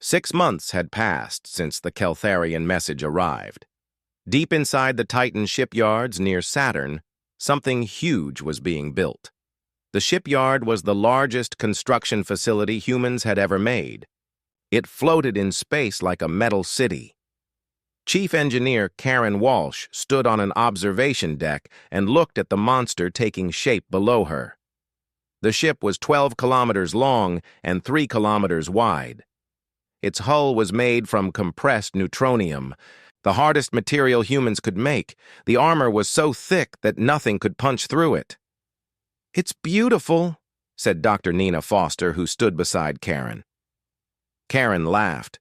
6 months had passed since the Keltharian message arrived. Deep inside the Titan shipyards near Saturn, something huge was being built. The shipyard was the largest construction facility humans had ever made. It floated in space like a metal city. Chief Engineer Karen Walsh stood on an observation deck and looked at the monster taking shape below her. The ship was 12 kilometers long and 3 kilometers wide. Its hull was made from compressed neutronium, the hardest material humans could make. The armor was so thick that nothing could punch through it. "It's beautiful," said Dr. Nina Foster, who stood beside Karen. Karen laughed.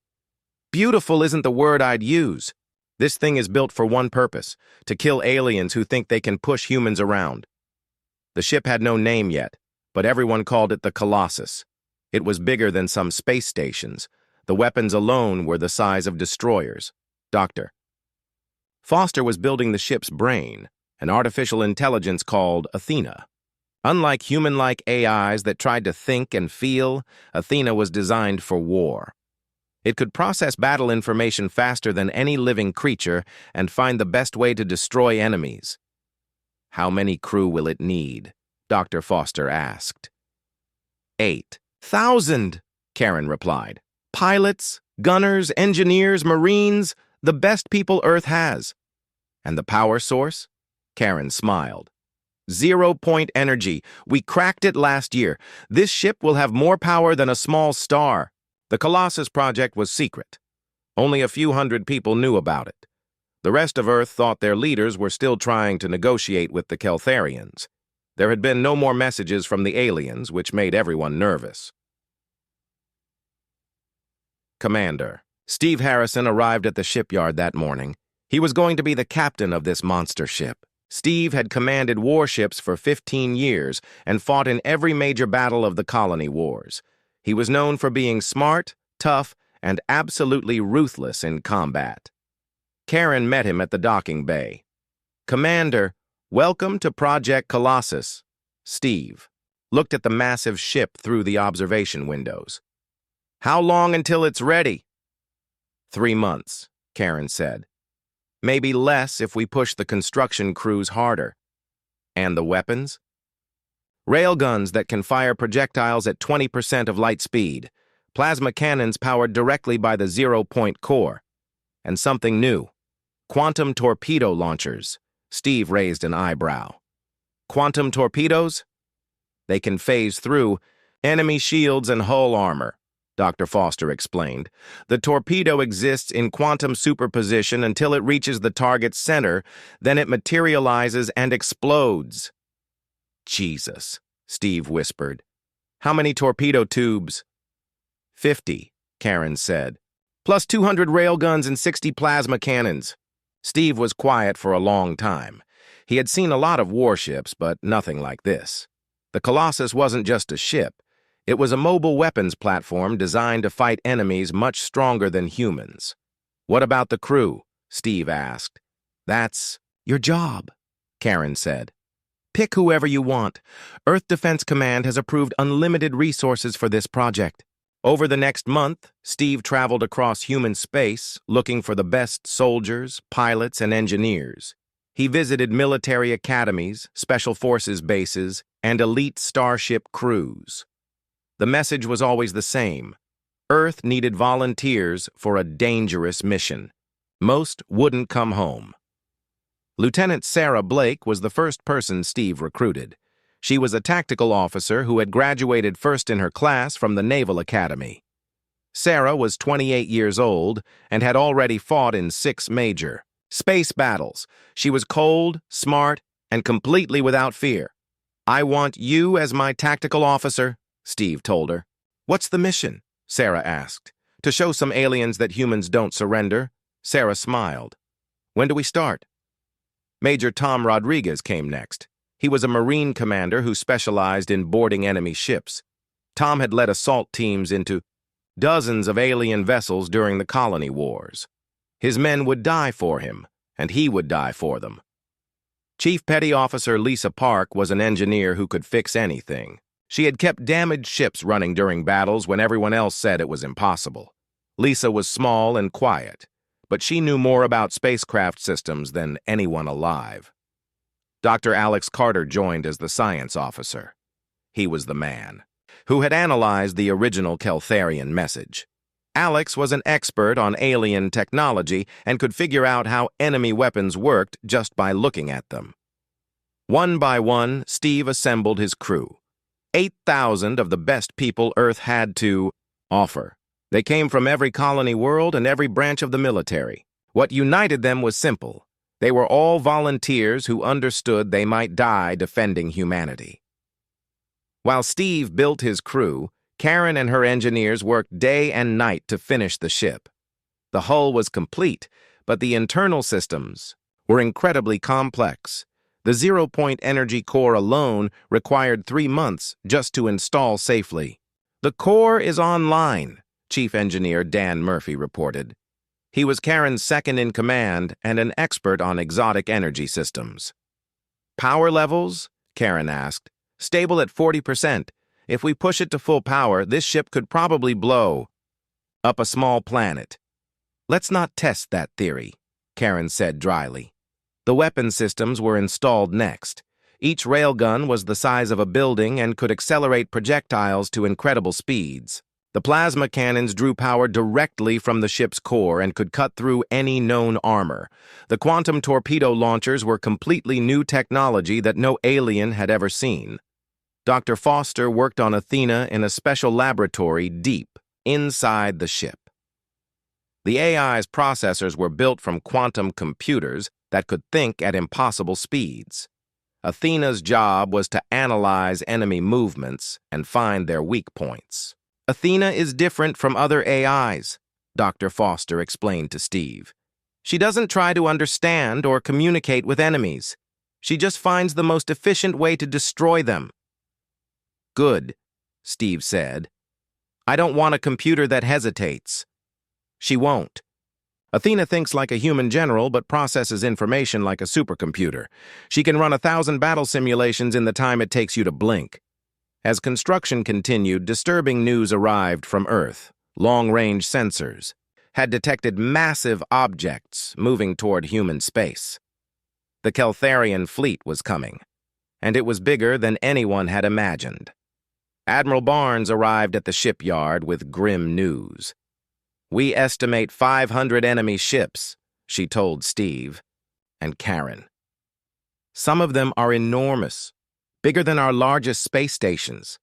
"Beautiful isn't the word I'd use. This thing is built for one purpose, to kill aliens who think they can push humans around." The ship had no name yet, but everyone called it the Colossus. It was bigger than some space stations. The weapons alone were the size of destroyers. Dr. Foster was building the ship's brain, an artificial intelligence called Athena. Unlike human-like AIs that tried to think and feel, Athena was designed for war. It could process battle information faster than any living creature and find the best way to destroy enemies. "How many crew will it need?" Dr. Foster asked. 8,000, Karen replied. "Pilots, gunners, engineers, marines, the best people Earth has." "And the power source?" Karen smiled. 0-point energy. We cracked it last year. This ship will have more power than a small star. The Colossus project was secret. Only a few hundred people knew about it. The rest of Earth thought their leaders were still trying to negotiate with the Keltharians. There had been no more messages from the aliens, which made everyone nervous. Commander. Steve Harrison arrived at the shipyard that morning. He was going to be the captain of this monster ship. Steve had commanded warships for 15 years and fought in every major battle of the colony wars. He was known for being smart, tough, and absolutely ruthless in combat. Karen met him at the docking bay. "Commander, welcome to Project Colossus." Steve looked at the massive ship through the observation windows. "How long until it's ready?" 3 months, Karen said. "Maybe less if we push the construction crews harder." "And the weapons?" "Railguns that can fire projectiles at 20% of light speed. Plasma cannons powered directly by the 0-point core. And something new. Quantum torpedo launchers." Steve raised an eyebrow. "Quantum torpedoes?" "They can phase through enemy shields and hull armor," Dr. Foster explained. "The torpedo exists in quantum superposition until it reaches the target's center, then it materializes and explodes." "Jesus," Steve whispered. "How many torpedo tubes?" 50, Karen said. "Plus 200 railguns and 60 plasma cannons." Steve was quiet for a long time. He had seen a lot of warships, but nothing like this. The Colossus wasn't just a ship. It was a mobile weapons platform designed to fight enemies much stronger than humans. "What about the crew?" Steve asked. "That's your job," Karen said. "Pick whoever you want. Earth Defense Command has approved unlimited resources for this project." Over the next month, Steve traveled across human space, looking for the best soldiers, pilots, and engineers. He visited military academies, special forces bases, and elite starship crews. The message was always the same. Earth needed volunteers for a dangerous mission. Most wouldn't come home. Lieutenant Sarah Blake was the first person Steve recruited. She was a tactical officer who had graduated first in her class from the Naval Academy. Sarah was 28 years old and had already fought in 6 major space battles. She was cold, smart, and completely without fear. "I want you as my tactical officer," Steve told her. "What's the mission?" Sarah asked. "To show some aliens that humans don't surrender." Sarah smiled. "When do we start?" Major Tom Rodriguez came next. He was a Marine commander who specialized in boarding enemy ships. Tom had led assault teams into dozens of alien vessels during the colony wars. His men would die for him, and he would die for them. Chief Petty Officer Lisa Park was an engineer who could fix anything. She had kept damaged ships running during battles when everyone else said it was impossible. Lisa was small and quiet, but she knew more about spacecraft systems than anyone alive. Dr. Alex Carter joined as the science officer. He was the man who had analyzed the original Keltharian message. Alex was an expert on alien technology and could figure out how enemy weapons worked just by looking at them. One by one, Steve assembled his crew. 8,000 of the best people Earth had to offer. They came from every colony world and every branch of the military. What united them was simple. They were all volunteers who understood they might die defending humanity. While Steve built his crew, Karen and her engineers worked day and night to finish the ship. The hull was complete, but the internal systems were incredibly complex. The zero-point energy core alone required 3 months just to install safely. "The core is online," Chief Engineer Dan Murphy reported. He was Karen's second-in-command and an expert on exotic energy systems. "Power levels?" Karen asked. "Stable at 40%. If we push it to full power, this ship could probably blow up a small planet." "Let's not test that theory," Karen said dryly. The weapon systems were installed next. Each railgun was the size of a building and could accelerate projectiles to incredible speeds. The plasma cannons drew power directly from the ship's core and could cut through any known armor. The quantum torpedo launchers were completely new technology that no alien had ever seen. Dr. Foster worked on Athena in a special laboratory deep inside the ship. The AI's processors were built from quantum computers that could think at impossible speeds. Athena's job was to analyze enemy movements and find their weak points. "Athena is different from other AIs," Dr. Foster explained to Steve. "She doesn't try to understand or communicate with enemies. She just finds the most efficient way to destroy them." "Good," Steve said. "I don't want a computer that hesitates." "She won't. Athena thinks like a human general but processes information like a supercomputer. She can run 1,000 battle simulations in the time it takes you to blink." As construction continued, disturbing news arrived from Earth. Long-range sensors had detected massive objects moving toward human space. The Keltharian fleet was coming, and it was bigger than anyone had imagined. Admiral Barnes arrived at the shipyard with grim news. "We estimate 500 enemy ships," she told Steve and Karen. "Some of them are enormous, bigger than our largest space stations."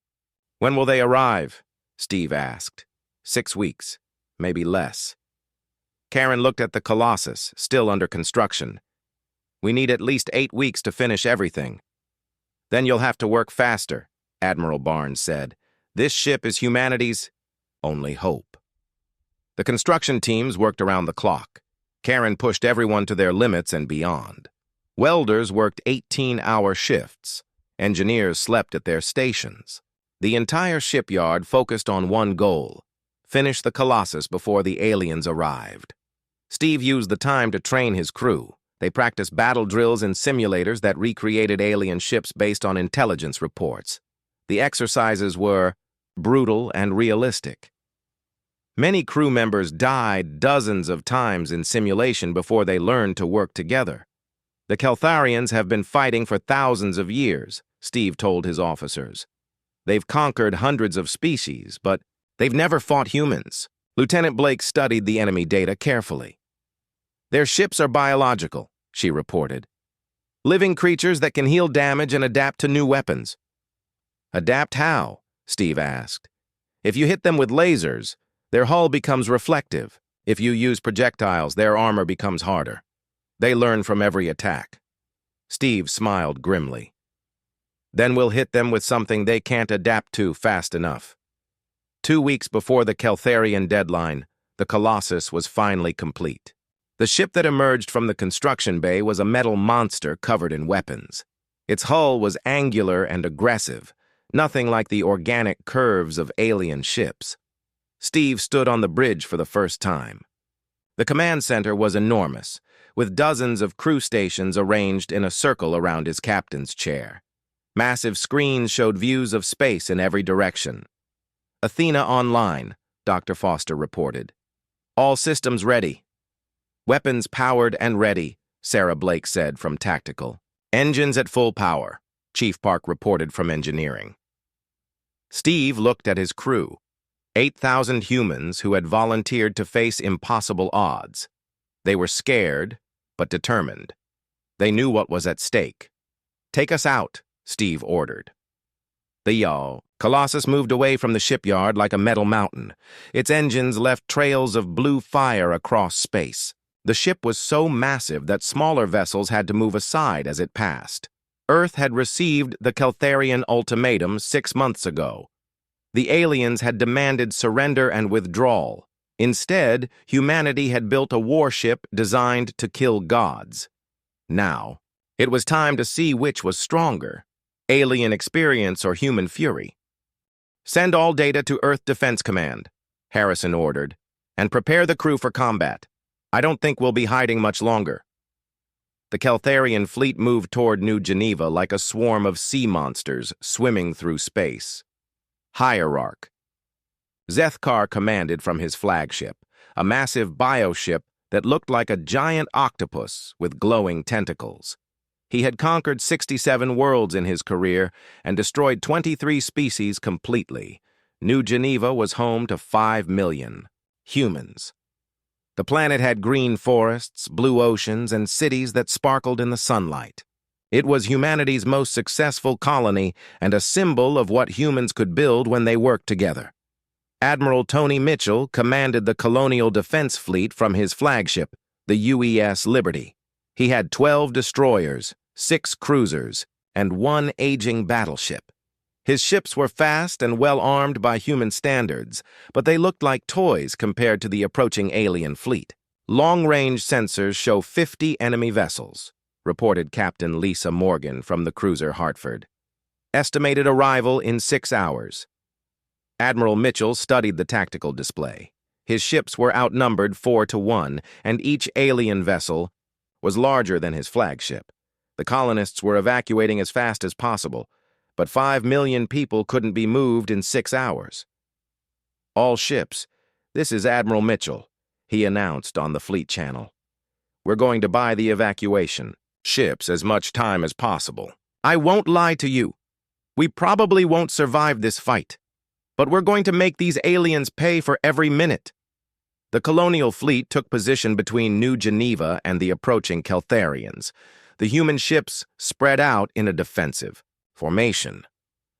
"When will they arrive?" Steve asked. 6 weeks, maybe less. Karen looked at the Colossus, still under construction. "We need at least 8 weeks to finish everything." "Then you'll have to work faster," Admiral Barnes said. "This ship is humanity's only hope." The construction teams worked around the clock. Karen pushed everyone to their limits and beyond. Welders worked 18-hour shifts. Engineers slept at their stations. The entire shipyard focused on one goal: finish the Colossus before the aliens arrived. Steve used the time to train his crew. They practiced battle drills in simulators that recreated alien ships based on intelligence reports. The exercises were brutal and realistic. Many crew members died dozens of times in simulation before they learned to work together. "The Keltharians have been fighting for thousands of years," Steve told his officers. "They've conquered hundreds of species, but they've never fought humans." Lieutenant Blake studied the enemy data carefully. "Their ships are biological," she reported. "Living creatures that can heal damage and adapt to new weapons." "Adapt how?" Steve asked. "If you hit them with lasers, their hull becomes reflective. If you use projectiles, their armor becomes harder. They learn from every attack." Steve smiled grimly. "Then we'll hit them with something they can't adapt to fast enough." 2 weeks before the Keltharian deadline, the Colossus was finally complete. The ship that emerged from the construction bay was a metal monster covered in weapons. Its hull was angular and aggressive, nothing like the organic curves of alien ships. Steve stood on the bridge for the first time. The command center was enormous, with dozens of crew stations arranged in a circle around his captain's chair. Massive screens showed views of space in every direction. "Athena online," Dr. Foster reported. All systems ready. Weapons powered and ready, Sarah Blake said from Tactical. Engines at full power, Chief Park reported from Engineering. Steve looked at his crew, 8,000 humans who had volunteered to face impossible odds. They were scared, but determined. They knew what was at stake. Take us out, Steve ordered. The Colossus moved away from the shipyard like a metal mountain. Its engines left trails of blue fire across space. The ship was so massive that smaller vessels had to move aside as it passed. Earth had received the Keltharian ultimatum 6 months ago. The aliens had demanded surrender and withdrawal. Instead, humanity had built a warship designed to kill gods. Now, it was time to see which was stronger, alien experience or human fury. Send all data to Earth Defense Command, Harrison ordered, and prepare the crew for combat. I don't think we'll be hiding much longer. The Keltharian fleet moved toward New Geneva like a swarm of sea monsters swimming through space. Hierarch. Zethkar commanded from his flagship, a massive bioship that looked like a giant octopus with glowing tentacles. He had conquered 67 worlds in his career and destroyed 23 species completely. New Geneva was home to 5 million humans. The planet had green forests, blue oceans, and cities that sparkled in the sunlight. It was humanity's most successful colony and a symbol of what humans could build when they worked together. Admiral Tony Mitchell commanded the Colonial Defense Fleet from his flagship, the UES Liberty. He had 12 destroyers, 6 cruisers, and 1 aging battleship. His ships were fast and well-armed by human standards, but they looked like toys compared to the approaching alien fleet. Long-range sensors show 50 enemy vessels, reported Captain Lisa Morgan from the cruiser Hartford. Estimated arrival in 6 hours. Admiral Mitchell studied the tactical display. His ships were outnumbered 4-1, and each alien vessel was larger than his flagship. The colonists were evacuating as fast as possible, but 5 million people couldn't be moved in 6 hours. All ships, this is Admiral Mitchell, he announced on the fleet channel. We're going to buy the evacuation. Ships as much time as possible. I won't lie to you. We probably won't survive this fight, but we're going to make these aliens pay for every minute. The colonial fleet took position between New Geneva and the approaching Keltharians. The human ships spread out in a defensive formation,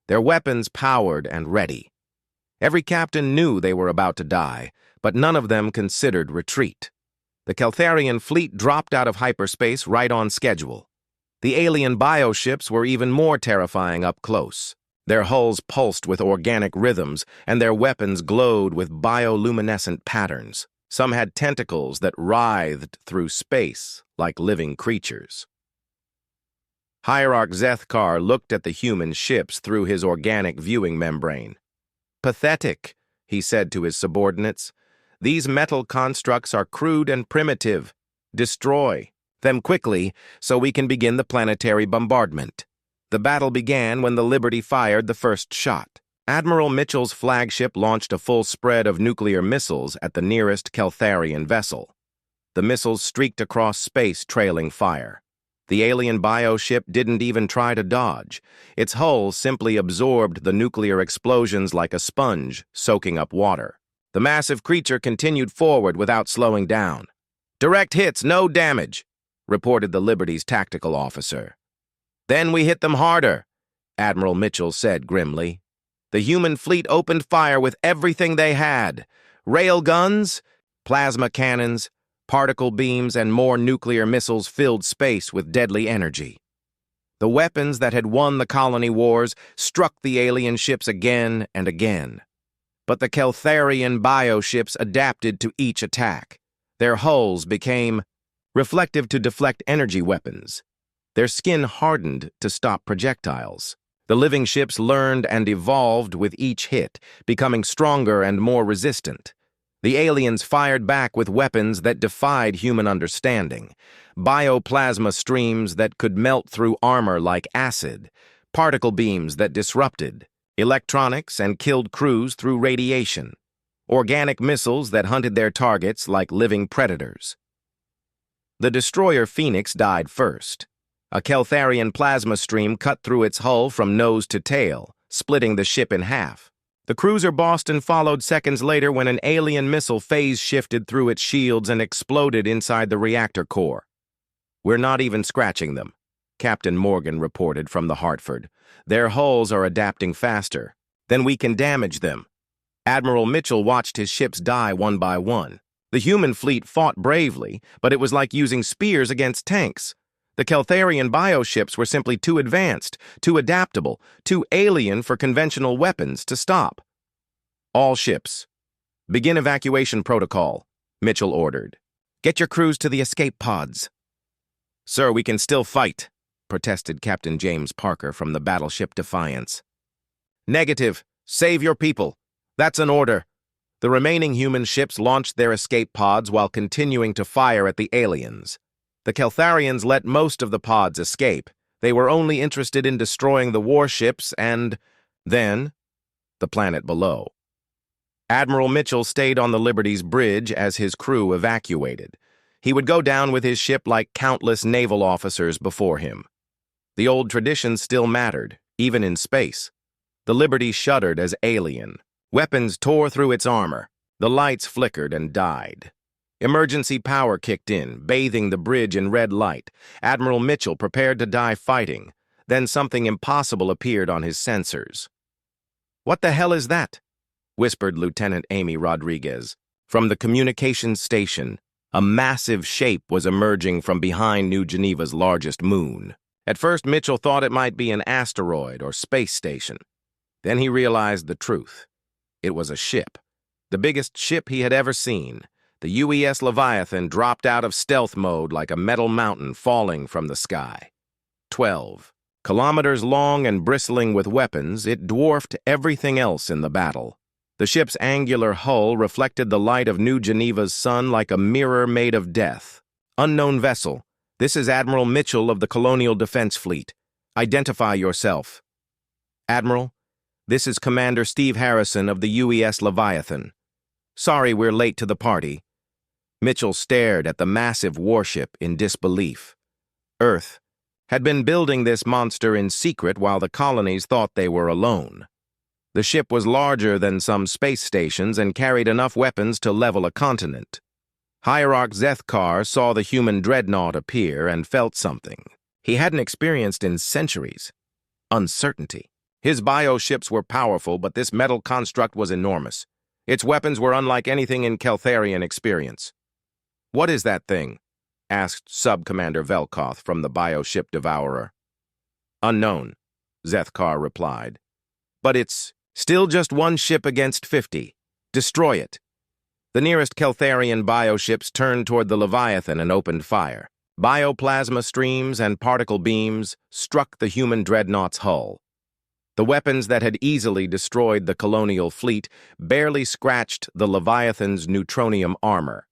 their weapons powered and ready. Every captain knew they were about to die, but none of them considered retreat. The Keltharian fleet dropped out of hyperspace right on schedule. The alien bioships were even more terrifying up close. Their hulls pulsed with organic rhythms, and their weapons glowed with bioluminescent patterns. Some had tentacles that writhed through space like living creatures. Hierarch Zethkar looked at the human ships through his organic viewing membrane. Pathetic, he said to his subordinates. These metal constructs are crude and primitive. Destroy them quickly so we can begin the planetary bombardment. The battle began when the Liberty fired the first shot. Admiral Mitchell's flagship launched a full spread of nuclear missiles at the nearest Keltharian vessel. The missiles streaked across space, trailing fire. The alien bioship didn't even try to dodge. Its hull simply absorbed the nuclear explosions like a sponge, soaking up water. The massive creature continued forward without slowing down. Direct hits, no damage, reported the Liberty's tactical officer. Then we hit them harder, Admiral Mitchell said grimly. The human fleet opened fire with everything they had. Rail guns, plasma cannons, particle beams, and more nuclear missiles filled space with deadly energy. The weapons that had won the colony wars struck the alien ships again and again. But the Keltharian bioships adapted to each attack. Their hulls became reflective to deflect energy weapons. Their skin hardened to stop projectiles. The living ships learned and evolved with each hit, becoming stronger and more resistant. The aliens fired back with weapons that defied human understanding. Bioplasma streams that could melt through armor like acid. Particle beams that disrupted. Electronics and killed crews through radiation. organic missiles that hunted their targets like living predators. The destroyer Phoenix died first. A Keltharian plasma stream cut through its hull from nose to tail, splitting the ship in half. The cruiser Boston followed seconds later when an alien missile phase shifted through its shields and exploded inside the reactor core. "We're not even scratching them," Captain Morgan reported from the Hartford. "Their hulls are adapting faster. Then we can damage them." Admiral Mitchell watched his ships die one by one. The human fleet fought bravely, but it was like using spears against tanks. The Keltharian bioships were simply too advanced, too adaptable, too alien for conventional weapons to stop. "All ships, begin evacuation protocol," Mitchell ordered. "Get your crews to the escape pods." "Sir, we can still fight," protested Captain James Parker from the battleship Defiance. "Negative. Save your people. That's an order." The remaining human ships launched their escape pods while continuing to fire at the aliens. The Keltharians let most of the pods escape. They were only interested in destroying the warships and, then, the planet below. Admiral Mitchell stayed on the Liberty's bridge as his crew evacuated. He would go down with his ship like countless naval officers before him. The old traditions still mattered, even in space. The Liberty shuddered as alien. Weapons tore through its armor. The lights flickered and died. Emergency power kicked in, bathing the bridge in red light. Admiral Mitchell prepared to die fighting. Then something impossible appeared on his sensors. "What the hell is that?" whispered Lieutenant Amy Rodriguez. From the communications station, a massive shape was emerging from behind New Geneva's largest moon. At first, Mitchell thought it might be an asteroid or space station. Then he realized the truth. It was a ship. The biggest ship he had ever seen. The UES Leviathan dropped out of stealth mode like a metal mountain falling from the sky. 12 kilometers long and bristling with weapons, it dwarfed everything else in the battle. The ship's angular hull reflected the light of New Geneva's sun like a mirror made of death. "Unknown vessel. This is Admiral Mitchell of the Colonial Defense Fleet. Identify yourself." "Admiral, this is Commander Steve Harrison of the UES Leviathan. Sorry we're late to the party." Mitchell stared at the massive warship in disbelief. Earth had been building this monster in secret while the colonies thought they were alone. The ship was larger than some space stations and carried enough weapons to level a continent. Hierarch Zethkar saw the human dreadnought appear and felt something he hadn't experienced in centuries: uncertainty. His bioships were powerful, but this metal construct was enormous. Its weapons were unlike anything in Keltharian experience. "What is that thing?" asked Sub-Commander Velkoth from the bioship Devourer. "Unknown," Zethkar replied. "But it's still just one ship against 50. Destroy it." The nearest Keltharian bioships turned toward the Leviathan and opened fire. Bioplasma streams and particle beams struck the human dreadnought's hull. The weapons that had easily destroyed the colonial fleet barely scratched the Leviathan's neutronium armor.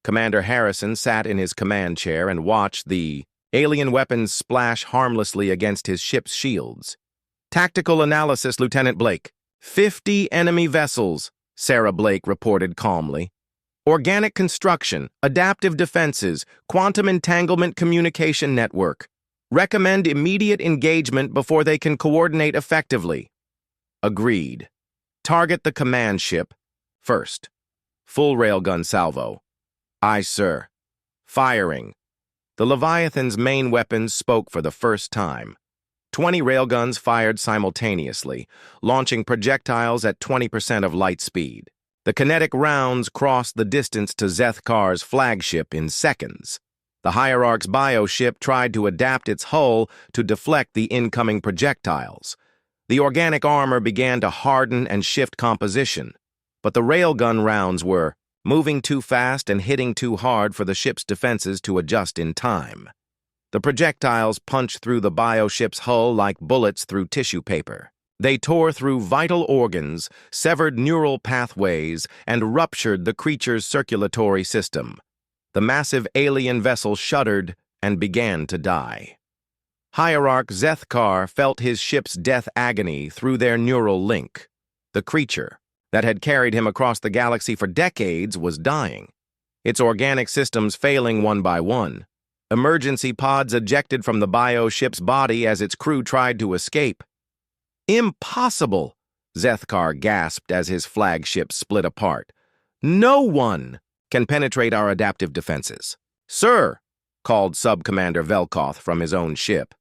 Commander Harrison sat in his command chair and watched the alien weapons splash harmlessly against his ship's shields. "Tactical analysis, Lieutenant Blake. 50 enemy vessels," Sarah Blake reported calmly. "Organic construction, adaptive defenses, quantum entanglement communication network. Recommend immediate engagement before they can coordinate effectively." "Agreed. Target the command ship first. Full railgun salvo." "Aye, sir." Firing. The Leviathan's main weapons spoke for the first time. 20 railguns fired simultaneously, launching projectiles at 20% of light speed. The kinetic rounds crossed the distance to Zethkar's flagship in seconds. The Hierarch's bioship tried to adapt its hull to deflect the incoming projectiles. The organic armor began to harden and shift composition, but the railgun rounds were moving too fast and hitting too hard for the ship's defenses to adjust in time. The projectiles punched through the bioship's hull like bullets through tissue paper. They tore through vital organs, severed neural pathways, and ruptured the creature's circulatory system. The massive alien vessel shuddered and began to die. Hierarch Zethkar felt his ship's death agony through their neural link. The creature, that had carried him across the galaxy for decades was dying, its organic systems failing one by one. Emergency pods ejected from the bio-ship's body as its crew tried to escape. "Impossible!" Zethkar gasped as his flagship split apart. "No one can penetrate our adaptive defenses." "Sir," called Sub-Commander Velkoth from his own ship,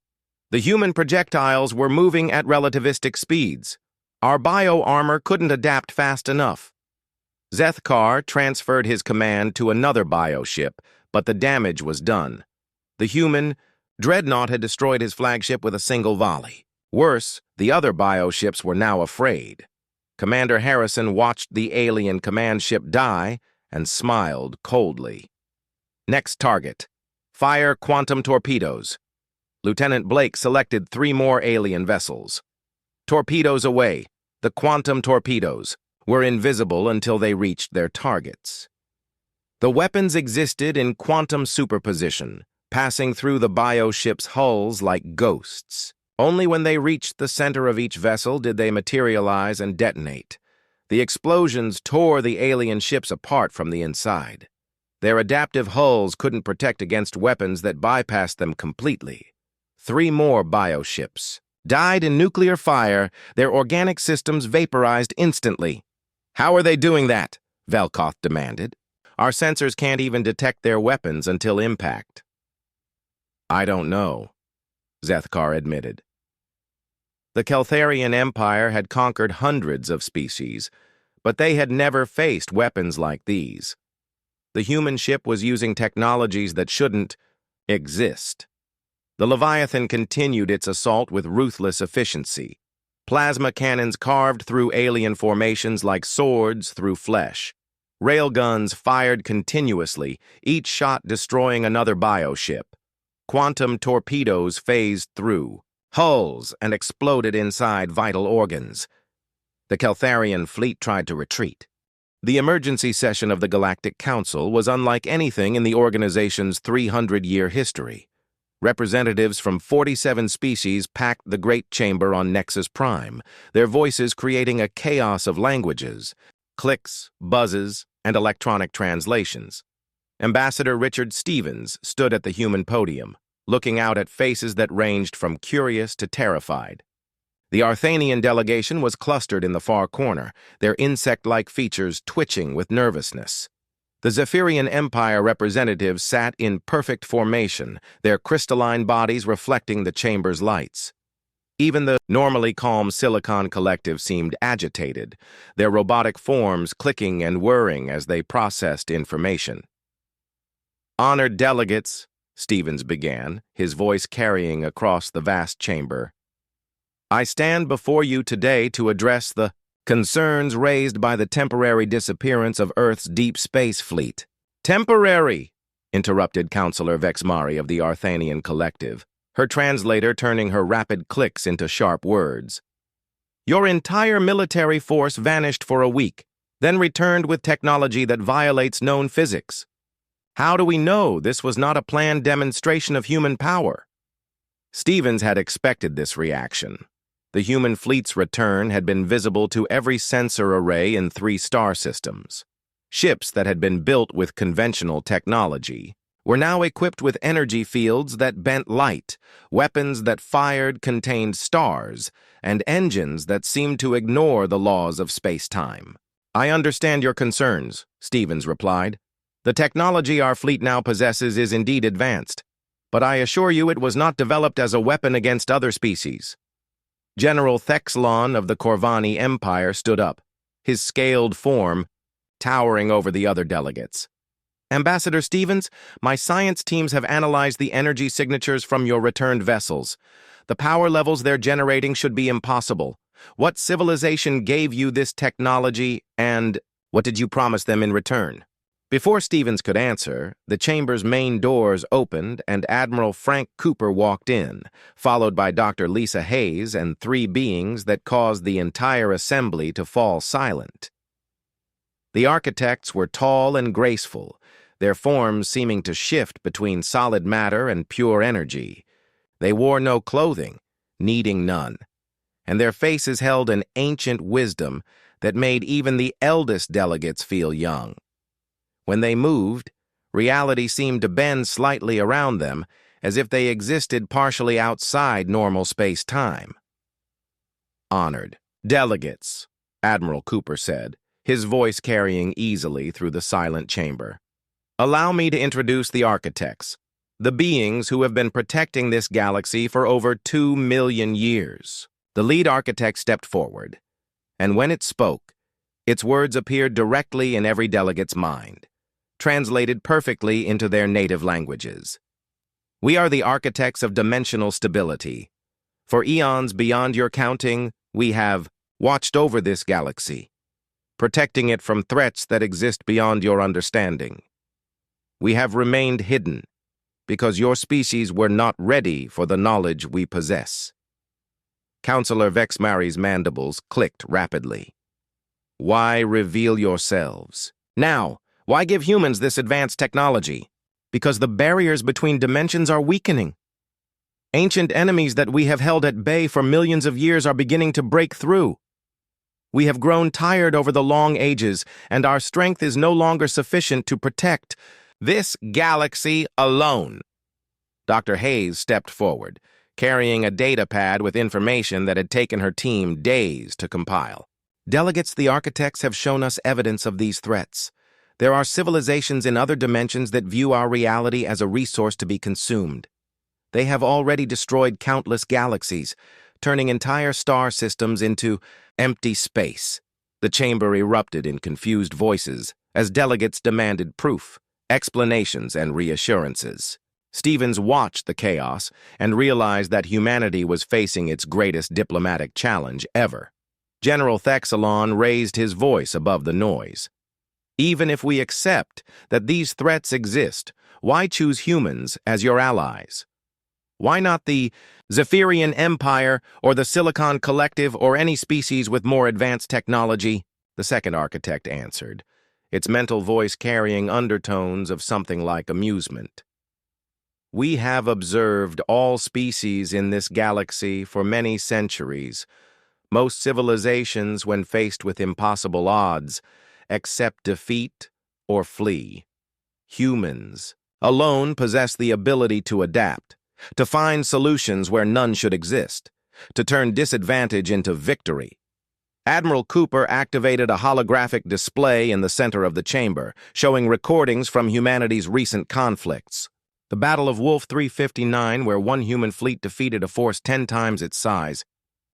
"the human projectiles were moving at relativistic speeds. Our bio-armor couldn't adapt fast enough." Zethkar transferred his command to another bio-ship, but the damage was done. The human Dreadnought had destroyed his flagship with a single volley. Worse, the other bio-ships were now afraid. Commander Harrison watched the alien command ship die and smiled coldly. "Next target. Fire quantum torpedoes." Lieutenant Blake selected 3 more alien vessels. Torpedoes away. The quantum torpedoes were invisible until they reached their targets. The weapons existed in quantum superposition, passing through the bio-ship's hulls like ghosts. Only when they reached the center of each vessel did they materialize and detonate. The explosions tore the alien ships apart from the inside. Their adaptive hulls couldn't protect against weapons that bypassed them completely. 3 more bio-ships died in nuclear fire, their organic systems vaporized instantly. "How are they doing that?" Velkoth demanded. "Our sensors can't even detect their weapons until impact." "I don't know," Zethkar admitted. The Keltharian Empire had conquered hundreds of species, but they had never faced weapons like these. The human ship was using technologies that shouldn't exist. The Leviathan continued its assault with ruthless efficiency. Plasma cannons carved through alien formations like swords through flesh. Railguns fired continuously, each shot destroying another bio-ship. Quantum torpedoes phased through hulls and exploded inside vital organs. The Keltharian fleet tried to retreat. The emergency session of the Galactic Council was unlike anything in the organization's 300-year history. Representatives from 47 species packed the Great Chamber on Nexus Prime, their voices creating a chaos of languages, clicks, buzzes, and electronic translations. Ambassador Richard Stevens stood at the human podium, looking out at faces that ranged from curious to terrified. The Arthanian delegation was clustered in the far corner, their insect-like features twitching with nervousness. The Zephyrian Empire representatives sat in perfect formation, their crystalline bodies reflecting the chamber's lights. Even the normally calm Silicon Collective seemed agitated, their robotic forms clicking and whirring as they processed information. "Honored delegates," Stevens began, his voice carrying across the vast chamber, "I stand before you today to address the concerns raised by the temporary disappearance of Earth's deep space fleet." "Temporary," interrupted Counselor Vexmari of the Arthanian Collective, her translator turning her rapid clicks into sharp words. "Your entire military force vanished for a week, then returned with technology that violates known physics. How do we know this was not a planned demonstration of human power?" Stevens had expected this reaction. The human fleet's return had been visible to every sensor array in 3 star systems. Ships that had been built with conventional technology were now equipped with energy fields that bent light, weapons that fired contained stars, and engines that seemed to ignore the laws of space-time. "I understand your concerns," Stevens replied. "The technology our fleet now possesses is indeed advanced, but I assure you it was not developed as a weapon against other species." General Thexlon of the Corvani Empire stood up, his scaled form towering over the other delegates. "Ambassador Stevens, my science teams have analyzed the energy signatures from your returned vessels. The power levels they're generating should be impossible. What civilization gave you this technology, and what did you promise them in return?" Before Stevens could answer, the chamber's main doors opened and Admiral Frank Cooper walked in, followed by Dr. Lisa Hayes and 3 beings that caused the entire assembly to fall silent. The architects were tall and graceful, their forms seeming to shift between solid matter and pure energy. They wore no clothing, needing none, and their faces held an ancient wisdom that made even the eldest delegates feel young. When they moved, reality seemed to bend slightly around them, as if they existed partially outside normal space-time. "Honored delegates," Admiral Cooper said, his voice carrying easily through the silent chamber. "Allow me to introduce the architects, the beings who have been protecting this galaxy for over 2 million years." The lead architect stepped forward, and when it spoke, its words appeared directly in every delegate's mind, translated perfectly into their native languages. "We are the architects of dimensional stability. For eons beyond your counting, we have watched over this galaxy, protecting it from threats that exist beyond your understanding. We have remained hidden because your species were not ready for the knowledge we possess." Counselor Vexmary's mandibles clicked rapidly. "Why reveal yourselves? Now, why give humans this advanced technology? Because the barriers between dimensions are weakening. Ancient enemies that we have held at bay for millions of years are beginning to break through. We have grown tired over the long ages, and our strength is no longer sufficient to protect this galaxy alone." Dr. Hayes stepped forward, carrying a data pad with information that had taken her team days to compile. "Delegates, the architects have shown us evidence of these threats. There are civilizations in other dimensions that view our reality as a resource to be consumed. They have already destroyed countless galaxies, turning entire star systems into empty space." The chamber erupted in confused voices as delegates demanded proof, explanations, and reassurances. Stevens watched the chaos and realized that humanity was facing its greatest diplomatic challenge ever. General Thexalon raised his voice above the noise. "Even if we accept that these threats exist, why choose humans as your allies? Why not the Zephyrian Empire or the Silicon Collective or any species with more advanced technology?" The second architect answered, its mental voice carrying undertones of something like amusement. "We have observed all species in this galaxy for many centuries. Most civilizations, when faced with impossible odds, accept defeat or flee. Humans alone possess the ability to adapt, to find solutions where none should exist, to turn disadvantage into victory." Admiral Cooper activated a holographic display in the center of the chamber, showing recordings from humanity's recent conflicts. The Battle of Wolf 359, where one human fleet defeated a force 10 times its size.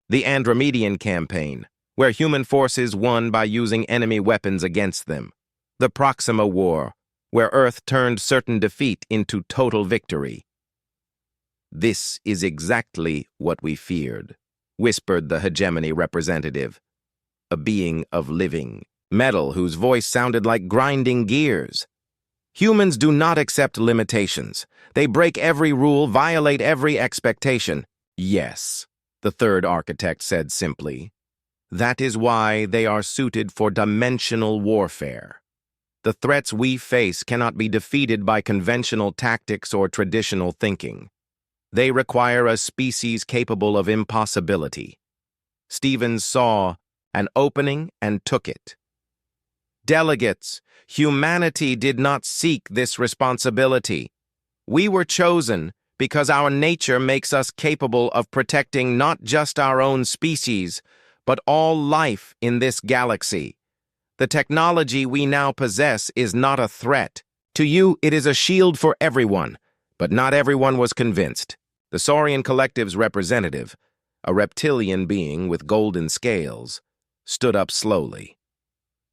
The Andromedan Campaign, where human forces won by using enemy weapons against them. The Proxima War, where Earth turned certain defeat into total victory. "This is exactly what we feared," whispered the hegemony representative, a being of living metal whose voice sounded like grinding gears. "Humans do not accept limitations. They break every rule, violate every expectation." "Yes," the third architect said simply. "That is why they are suited for dimensional warfare. The threats we face cannot be defeated by conventional tactics or traditional thinking. They require a species capable of impossibility." Stevens saw an opening and took it. "Delegates, humanity did not seek this responsibility. We were chosen because our nature makes us capable of protecting not just our own species, but all life in this galaxy. The technology we now possess is not a threat. To you, it is a shield for everyone, but not everyone was convinced." The Saurian Collective's representative, a reptilian being with golden scales, stood up slowly.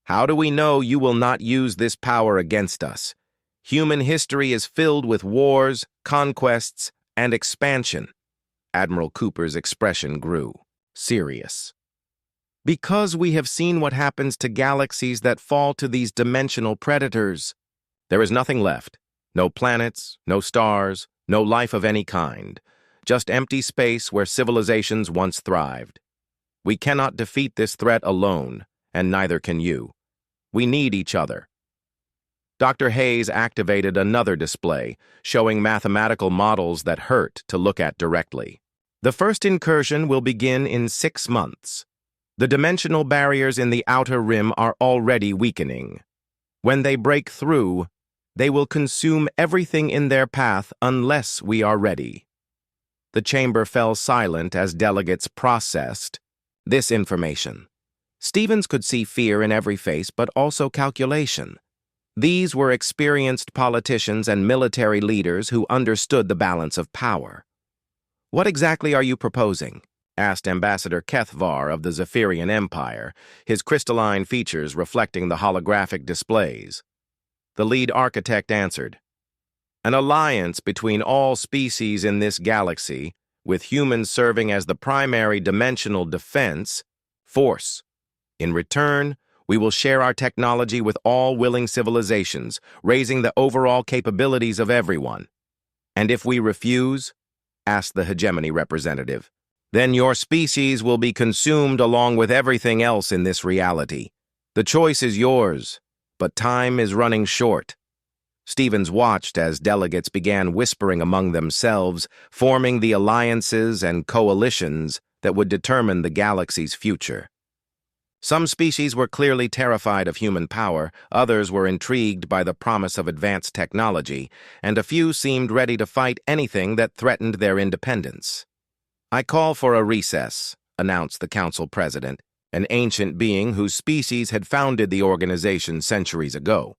"How do we know you will not use this power against us? Human history is filled with wars, conquests, and expansion." Admiral Cooper's expression grew serious. "Because we have seen what happens to galaxies that fall to these dimensional predators. There is nothing left. No planets, no stars, no life of any kind. Just empty space where civilizations once thrived. We cannot defeat this threat alone, and neither can you. We need each other." Dr. Hayes activated another display, showing mathematical models that hurt to look at directly. "The first incursion will begin in 6 months. The dimensional barriers in the outer rim are already weakening. When they break through, they will consume everything in their path unless we are ready. The chamber fell silent as delegates processed this information. Stevens could see fear in every face, but also calculation. These were experienced politicians and military leaders who understood the balance of power. "What exactly are you proposing?" asked Ambassador HFY of the Zephyrian Empire, his crystalline features reflecting the holographic displays. The lead architect answered, "An alliance between all species in this galaxy, with humans serving as the primary dimensional defense force. In return, we will share our technology with all willing civilizations, raising the overall capabilities of everyone. And if we refuse," asked the hegemony representative, "then your species will be consumed along with everything else in this reality. The choice is yours, but time is running short." Stevens watched as delegates began whispering among themselves, forming the alliances and coalitions that would determine the galaxy's future. Some species were clearly terrified of human power, others were intrigued by the promise of advanced technology, and a few seemed ready to fight anything that threatened their independence. "I call for a recess," announced the council president, an ancient being whose species had founded the organization centuries ago.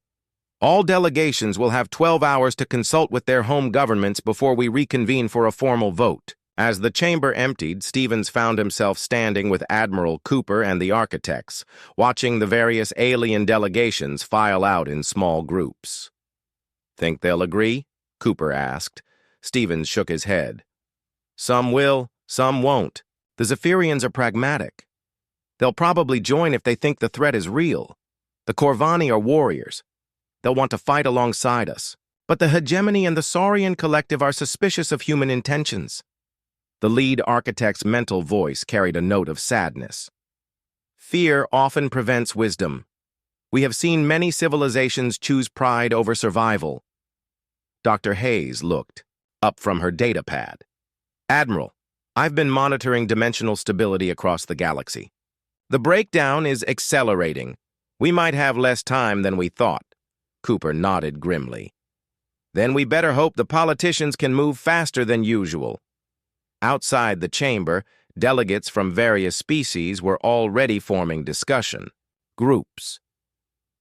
"All delegations will have 12 hours to consult with their home governments before we reconvene for a formal vote." As the chamber emptied, Stevens found himself standing with Admiral Cooper and the architects, watching the various alien delegations file out in small groups. "Think they'll agree?" Cooper asked. Stevens shook his head. "Some will, some won't. The Zephyrians are pragmatic. They'll probably join if they think the threat is real. The Corvani are warriors. They'll want to fight alongside us. But the hegemony and the Saurian collective are suspicious of human intentions." The lead architect's mental voice carried a note of sadness. "Fear often prevents wisdom. We have seen many civilizations choose pride over survival." Dr. Hayes looked up from her datapad. "Admiral, I've been monitoring dimensional stability across the galaxy. The breakdown is accelerating. We might have less time than we thought." Cooper nodded grimly. "Then we better hope the politicians can move faster than usual." Outside the chamber, delegates from various species were already forming discussion groups.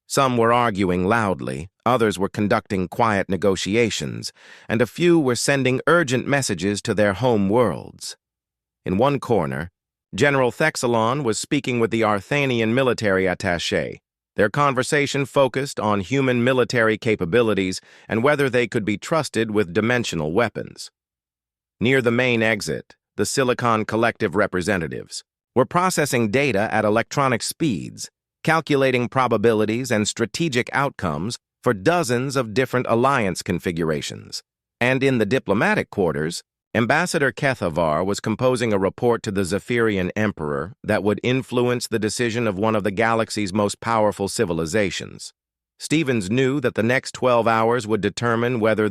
Some were arguing loudly, others were conducting quiet negotiations, and a few were sending urgent messages to their home worlds. In one corner, General Thexalon was speaking with the Arthanian military attaché. Their conversation focused on human military capabilities and whether they could be trusted with dimensional weapons. Near the main exit, the Silicon Collective representatives were processing data at electronic speeds, calculating probabilities and strategic outcomes for dozens of different alliance configurations. And in the diplomatic quarters, Ambassador HFY was composing a report to the Zephyrian Emperor that would influence the decision of one of the galaxy's most powerful civilizations. Stevens knew that the next 12 hours would determine whether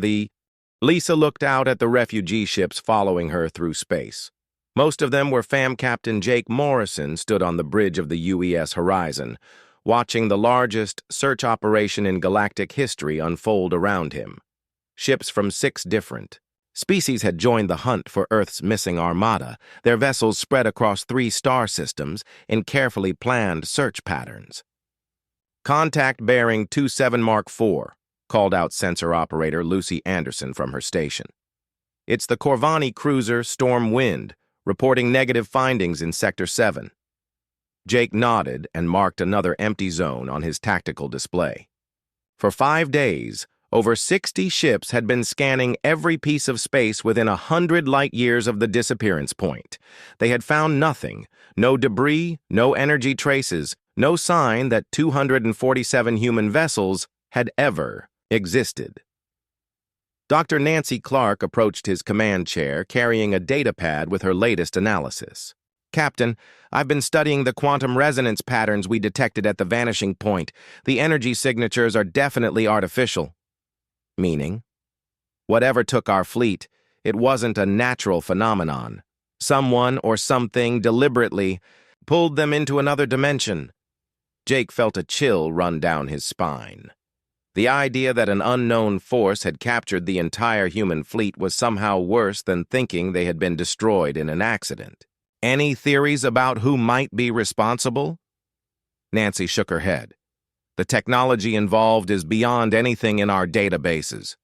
Lisa looked out at the refugee ships following her through space. Most of them were FAM Captain Jake Morrison stood on the bridge of the UES Horizon, watching the largest search operation in galactic history unfold around him. Ships from 6 different species had joined the hunt for Earth's missing armada, their vessels spread across 3 star systems in carefully planned search patterns. "Contact bearing 27 Mark IV, called out sensor operator Lucy Anderson from her station. "It's the Corvani cruiser Storm Wind, reporting negative findings in Sector 7. Jake nodded and marked another empty zone on his tactical display. For 5 days, over 60 ships had been scanning every piece of space within 100 light-years of the disappearance point. They had found nothing, no debris, no energy traces, no sign that 247 human vessels had ever existed. Dr. Nancy Clark approached his command chair, carrying a datapad with her latest analysis. "Captain, I've been studying the quantum resonance patterns we detected at the vanishing point. The energy signatures are definitely artificial." "Meaning?" "Whatever took our fleet, it wasn't a natural phenomenon. Someone or something deliberately pulled them into another dimension. Jake felt a chill run down his spine. The idea that an unknown force had captured the entire human fleet was somehow worse than thinking they had been destroyed in an accident. Any theories about who might be responsible? Nancy shook her head. The technology involved is beyond anything in our databases.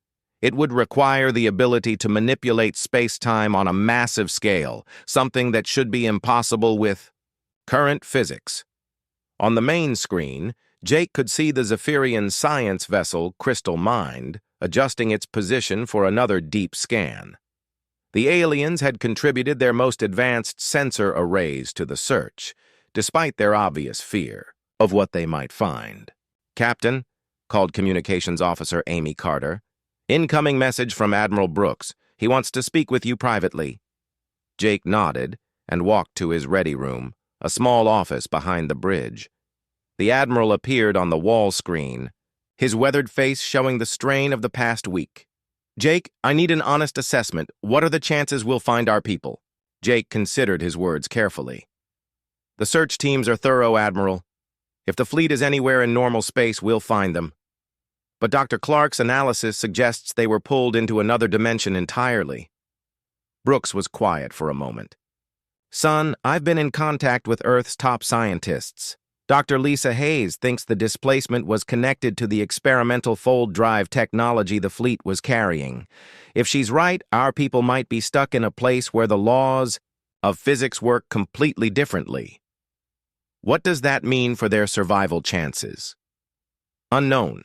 It would require the ability to manipulate space-time on a massive scale, something that should be impossible with current physics. On the main screen, Jake could see the Zephyrian science vessel Crystal Mind adjusting its position for another deep scan. The aliens had contributed their most advanced sensor arrays to the search, despite their obvious fear of what they might find. "Captain," called Communications Officer Amy Carter, "incoming message from Admiral Brooks. He wants to speak with you privately." Jake nodded and walked to his ready room, a small office behind the bridge. The Admiral appeared on the wall screen, his weathered face showing the strain of the past week. "Jake, I need an honest assessment. What are the chances we'll find our people?" Jake considered his words carefully. "The search teams are thorough, Admiral. If the fleet is anywhere in normal space, we'll find them. But Dr. Clark's analysis suggests they were pulled into another dimension entirely." Brooks was quiet for a moment. "Son, I've been in contact with Earth's top scientists. Dr. Lisa Hayes thinks the displacement was connected to the experimental fold drive technology the fleet was carrying. If she's right, our people might be stuck in a place where the laws of physics work completely differently. What does that mean for their survival chances?" "Unknown.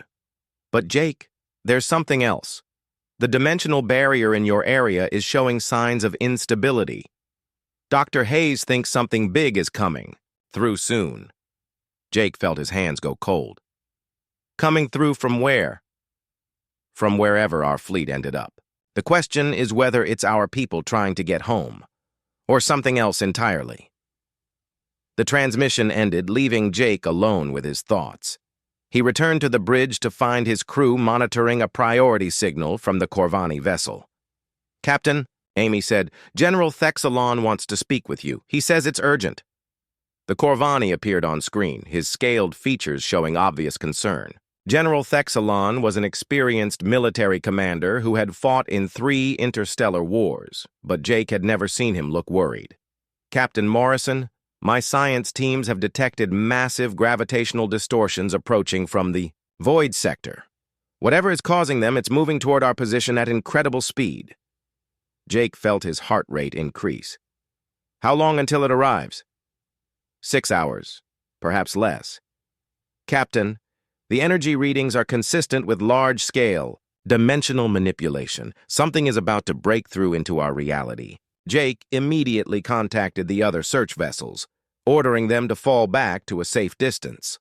But Jake, there's something else. The dimensional barrier in your area is showing signs of instability. Dr. Hayes thinks something big is coming, through soon." Jake felt his hands go cold. "Coming through from where?" "From wherever our fleet ended up. The question is whether it's our people trying to get home, or something else entirely." The transmission ended, leaving Jake alone with his thoughts. He returned to the bridge to find his crew monitoring a priority signal from the Corvani vessel. "Captain," Amy said, "General Thexalon wants to speak with you. He says it's urgent." The Corvani appeared on screen, his scaled features showing obvious concern. General Thexalon was an experienced military commander who had fought in 3 interstellar wars, but Jake had never seen him look worried. "Captain Morrison, my science teams have detected massive gravitational distortions approaching from the void sector. Whatever is causing them, it's moving toward our position at incredible speed." Jake felt his heart rate increase. "How long until it arrives?" 6 hours, perhaps less." "Captain, the energy readings are consistent with large-scale, dimensional manipulation. Something is about to break through into our reality." Jake immediately contacted the other search vessels, ordering them to fall back to a safe distance.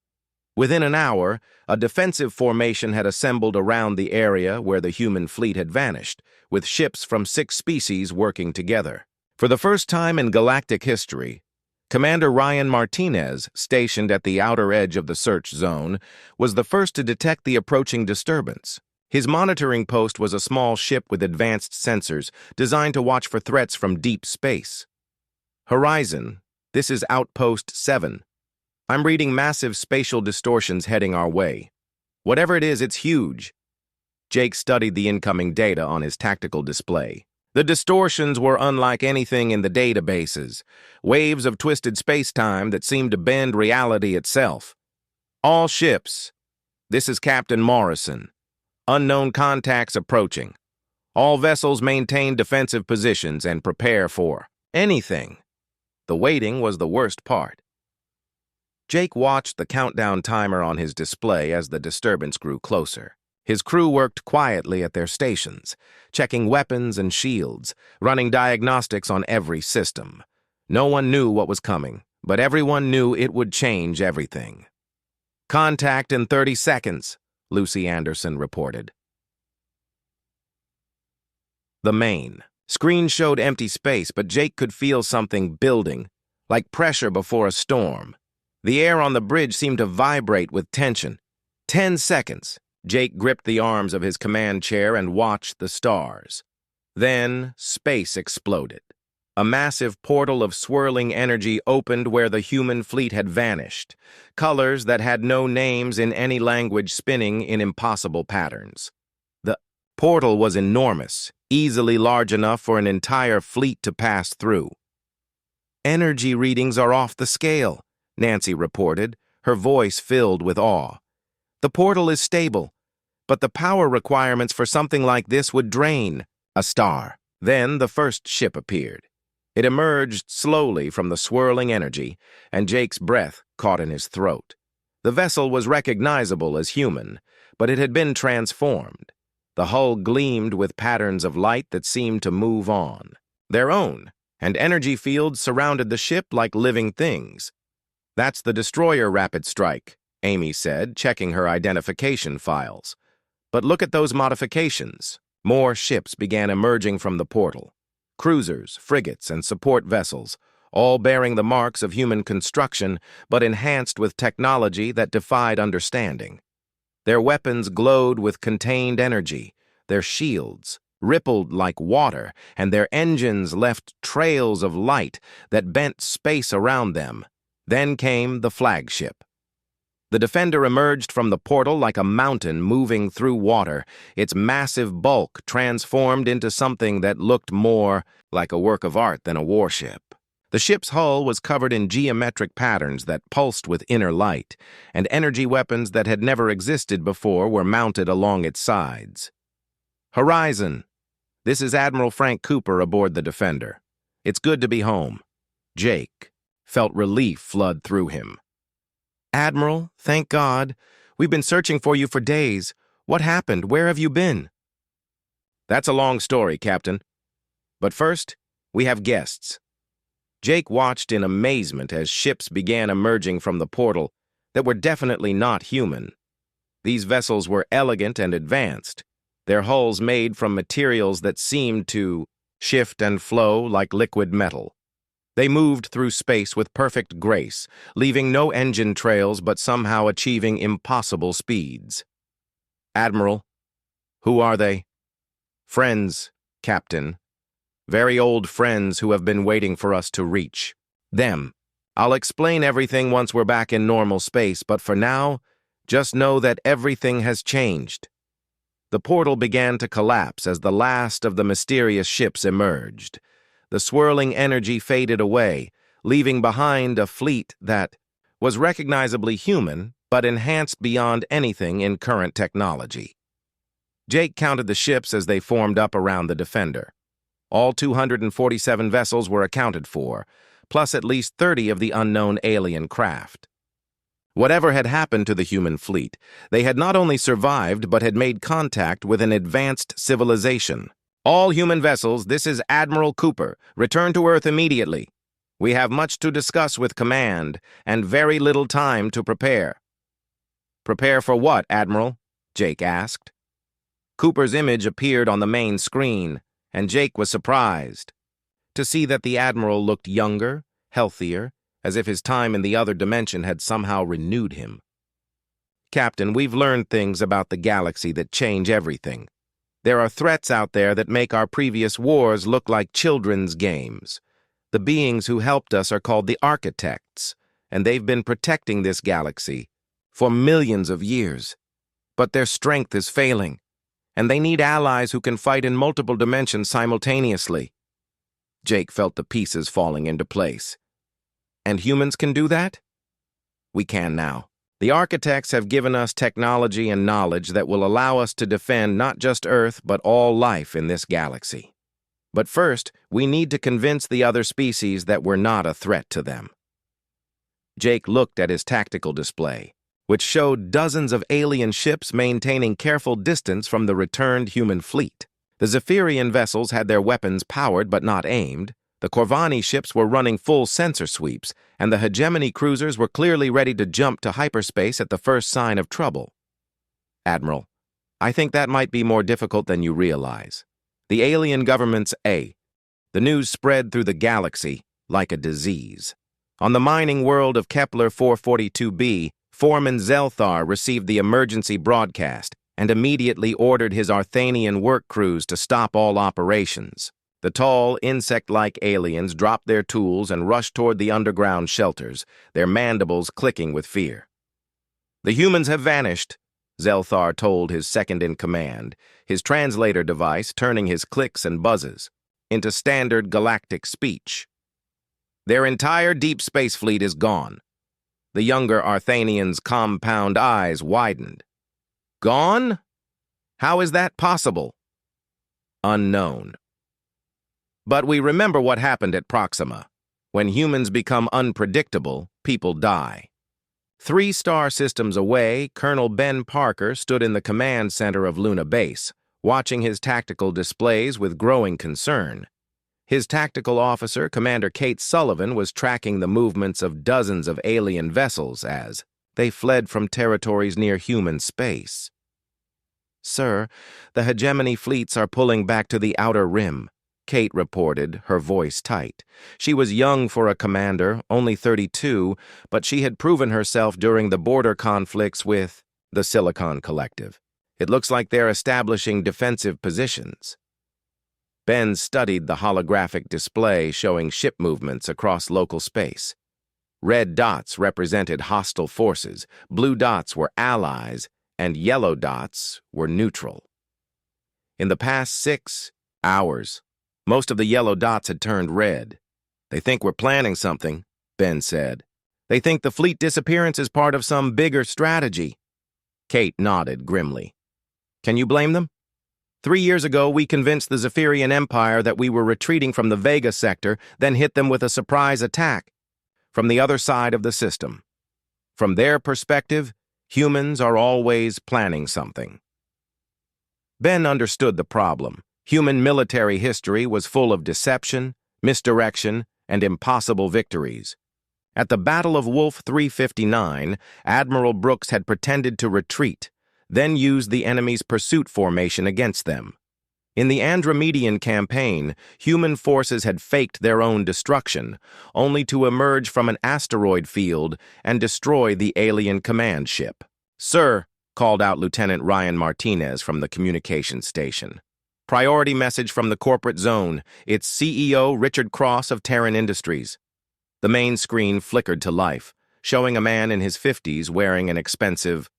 Within an hour, a defensive formation had assembled around the area where the human fleet had vanished, with ships from 6 species working together. For the first time in galactic history, Commander Ryan Martinez, stationed at the outer edge of the search zone, was the first to detect the approaching disturbance. His monitoring post was a small ship with advanced sensors designed to watch for threats from deep space. "Horizon, this is Outpost 7. I'm reading massive spatial distortions heading our way. Whatever it is, it's huge." Jake studied the incoming data on his tactical display. The distortions were unlike anything in the databases, waves of twisted space-time that seemed to bend reality itself. "All ships, this is Captain Morrison. Unknown contacts approaching. All vessels maintain defensive positions and prepare for anything." The waiting was the worst part. Jake watched the countdown timer on his display as the disturbance grew closer. His crew worked quietly at their stations, checking weapons and shields, running diagnostics on every system. No one knew what was coming, but everyone knew it would change everything. "Contact in 30 seconds, Lucy Anderson reported. The main screen showed empty space, but Jake could feel something building, like pressure before a storm. The air on the bridge seemed to vibrate with tension. 10 seconds. Jake gripped the arms of his command chair and watched the stars. Then space exploded. A massive portal of swirling energy opened where the human fleet had vanished, colors that had no names in any language spinning in impossible patterns. The portal was enormous, easily large enough for an entire fleet to pass through. "Energy readings are off the scale," Nancy reported, her voice filled with awe. "The portal is stable, but the power requirements for something like this would drain." A star. Then the first ship appeared. It emerged slowly from the swirling energy, and Jake's breath caught in his throat. The vessel was recognizable as human, but it had been transformed. The hull gleamed with patterns of light that seemed to move on. Their own, and energy fields surrounded the ship like living things. "That's the destroyer Rapid Strike," Amy said, checking her identification files. "But look at those modifications." More ships began emerging from the portal. Cruisers, frigates, and support vessels, all bearing the marks of human construction, but enhanced with technology that defied understanding. Their weapons glowed with contained energy, their shields rippled like water, and their engines left trails of light that bent space around them. Then came the flagship. The Defender emerged from the portal like a mountain moving through water, its massive bulk transformed into something that looked more like a work of art than a warship. The ship's hull was covered in geometric patterns that pulsed with inner light, and energy weapons that had never existed before were mounted along its sides. "Horizon, this is Admiral Frank Cooper aboard the Defender. It's good to be home." Jake felt relief flood through him. "Admiral, thank God. We've been searching for you for days. What happened? Where have you been?" "That's a long story, Captain. But first, we have guests." Jake watched in amazement as ships began emerging from the portal that were definitely not human. These vessels were elegant and advanced, their hulls made from materials that seemed to shift and flow like liquid metal. They moved through space with perfect grace, leaving no engine trails but somehow achieving impossible speeds. "Admiral, who are they?" "Friends, Captain. Very old friends who have been waiting for us to reach them. I'll explain everything once we're back in normal space, but for now, just know that everything has changed." The portal began to collapse as the last of the mysterious ships emerged. The swirling energy faded away, leaving behind a fleet that was recognizably human, but enhanced beyond anything in current technology. Jake counted the ships as they formed up around the Defender. All 247 vessels were accounted for, plus at least 30 of the unknown alien craft. Whatever had happened to the human fleet, they had not only survived but had made contact with an advanced civilization. "All human vessels, this is Admiral Cooper. Return to Earth immediately. We have much to discuss with Command, and very little time to prepare." "Prepare for what, Admiral?" Jake asked. Cooper's image appeared on the main screen, and Jake was surprised to see that the Admiral looked younger, healthier, as if his time in the other dimension had somehow renewed him. "Captain, we've learned things about the galaxy that change everything. There are threats out there that make our previous wars look like children's games. The beings who helped us are called the Architects, and they've been protecting this galaxy for millions of years. But their strength is failing, and they need allies who can fight in multiple dimensions simultaneously." Jake felt the pieces falling into place. "And humans can do that?" "We can now. The Architects have given us technology and knowledge that will allow us to defend not just Earth, but all life in this galaxy. But first, we need to convince the other species that we're not a threat to them." Jake looked at his tactical display, which showed dozens of alien ships maintaining careful distance from the returned human fleet. The Zephyrian vessels had their weapons powered but not aimed. The Corvani ships were running full sensor sweeps, and the hegemony cruisers were clearly ready to jump to hyperspace at the first sign of trouble. "Admiral, I think that might be more difficult than you realize. The alien government's The news spread through the galaxy like a disease. On the mining world of Kepler 442b, Foreman Zelthar received the emergency broadcast and immediately ordered his Arthanian work crews to stop all operations. The tall, insect-like aliens dropped their tools and rushed toward the underground shelters, their mandibles clicking with fear. "The humans have vanished," Zelthar told his second-in-command, his translator device turning his clicks and buzzes into standard galactic speech. "Their entire deep space fleet is gone." The younger Arthanian's compound eyes widened. "Gone? How is that possible?" "Unknown. But we remember what happened at Proxima. When humans become unpredictable, people die." 3 star systems away, Colonel Ben Parker stood in the command center of Luna Base, watching his tactical displays with growing concern. His tactical officer, Commander Kate Sullivan, was tracking the movements of dozens of alien vessels as they fled from territories near human space. "Sir, the hegemony fleets are pulling back to the outer rim," Kate reported, her voice tight. She was young for a commander, only 32, but she had proven herself during the border conflicts with the Silicon Collective. "It looks like they're establishing defensive positions." Ben studied the holographic display showing ship movements across local space. Red dots represented hostile forces, blue dots were allies, and yellow dots were neutral. In the past 6 hours, most of the yellow dots had turned red. "They think we're planning something," Ben said. "They think the fleet disappearance is part of some bigger strategy." Kate nodded grimly. "Can you blame them? 3 years ago, we convinced the Zephyrian Empire that we were retreating from the Vega sector, then hit them with a surprise attack from the other side of the system. From their perspective, humans are always planning something." Ben understood the problem. Human military history was full of deception, misdirection, and impossible victories. At the Battle of Wolf 359, Admiral Brooks had pretended to retreat, then used the enemy's pursuit formation against them. In the Andromedian campaign, human forces had faked their own destruction, only to emerge from an asteroid field and destroy the alien command ship. "Sir," called out Lieutenant Ryan Martinez from the communications station. "Priority message from the corporate zone. It's CEO Richard Cross of Terran Industries." The main screen flickered to life, showing a man in his 50s wearing an expensive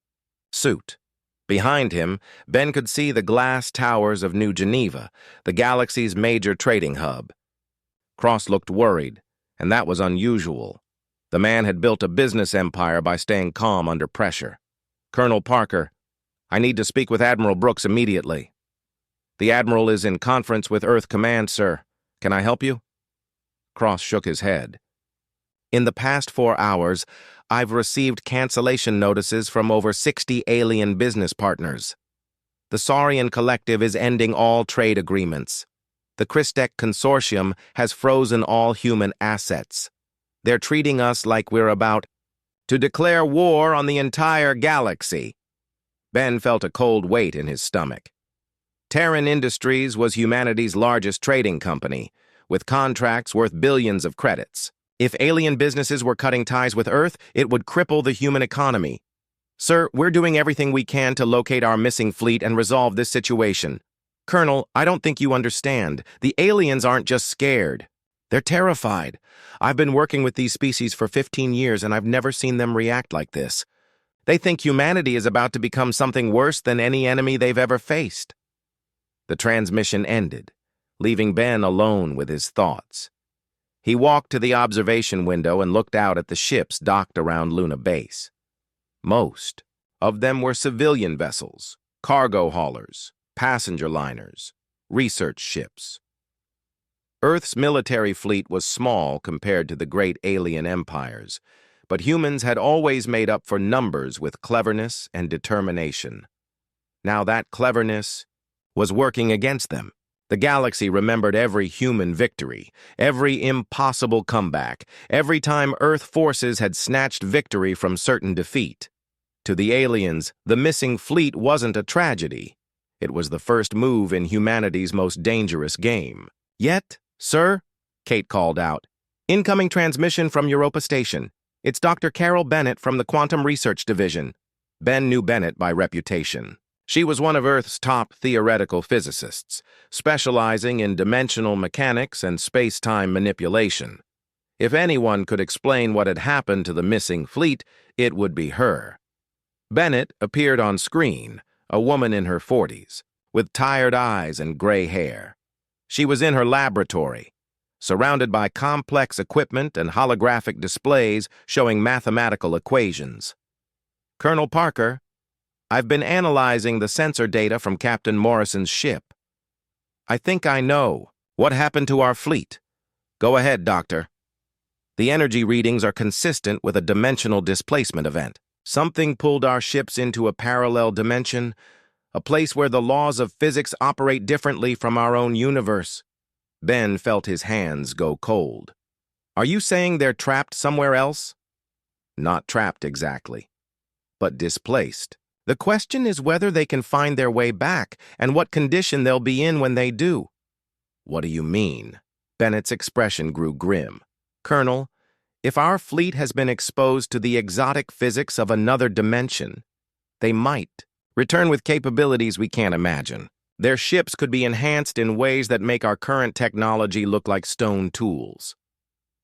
suit. Behind him, Ben could see the glass towers of New Geneva, the galaxy's major trading hub. Cross looked worried, and that was unusual. The man had built a business empire by staying calm under pressure. "Colonel Parker, I need to speak with Admiral Brooks immediately." "The Admiral is in conference with Earth Command, sir. Can I help you?" Cross shook his head. "In the past 4 hours, I've received cancellation notices from over 60 alien business partners. The Saurian Collective is ending all trade agreements. The Christek Consortium has frozen all human assets. They're treating us like we're about to declare war on the entire galaxy." Ben felt a cold weight in his stomach. Terran Industries was humanity's largest trading company, with contracts worth billions of credits. If alien businesses were cutting ties with Earth, it would cripple the human economy. "Sir, we're doing everything we can to locate our missing fleet and resolve this situation." "Colonel, I don't think you understand. The aliens aren't just scared. They're terrified. I've been working with these species for 15 years, and I've never seen them react like this. They think humanity is about to become something worse than any enemy they've ever faced." The transmission ended, leaving Ben alone with his thoughts. He walked to the observation window and looked out at the ships docked around Luna Base. Most of them were civilian vessels, cargo haulers, passenger liners, research ships. Earth's military fleet was small compared to the great alien empires, but humans had always made up for numbers with cleverness and determination. Now that cleverness was working against them. The galaxy remembered every human victory, every impossible comeback, every time Earth forces had snatched victory from certain defeat. To the aliens, the missing fleet wasn't a tragedy. It was the first move in humanity's most dangerous game. "Yet, sir," Kate called out, "incoming transmission from Europa Station. It's Dr. Carol Bennett from the Quantum Research Division." Ben knew Bennett by reputation. She was one of Earth's top theoretical physicists, specializing in dimensional mechanics and space-time manipulation. If anyone could explain what had happened to the missing fleet, it would be her. Bennett appeared on screen, a woman in her 40s, with tired eyes and gray hair. She was in her laboratory, surrounded by complex equipment and holographic displays showing mathematical equations. "Colonel Parker, I've been analyzing the sensor data from Captain Morrison's ship. I think I know what happened to our fleet. Go ahead, Doctor." "The energy readings are consistent with a dimensional displacement event. Something pulled our ships into a parallel dimension, a place where the laws of physics operate differently from our own universe." Ben felt his hands go cold. "Are you saying they're trapped somewhere else?" "Not trapped exactly, but displaced. The question is whether they can find their way back and what condition they'll be in when they do." "What do you mean?" Bennett's expression grew grim. "Colonel, if our fleet has been exposed to the exotic physics of another dimension, they might return with capabilities we can't imagine. Their ships could be enhanced in ways that make our current technology look like stone tools."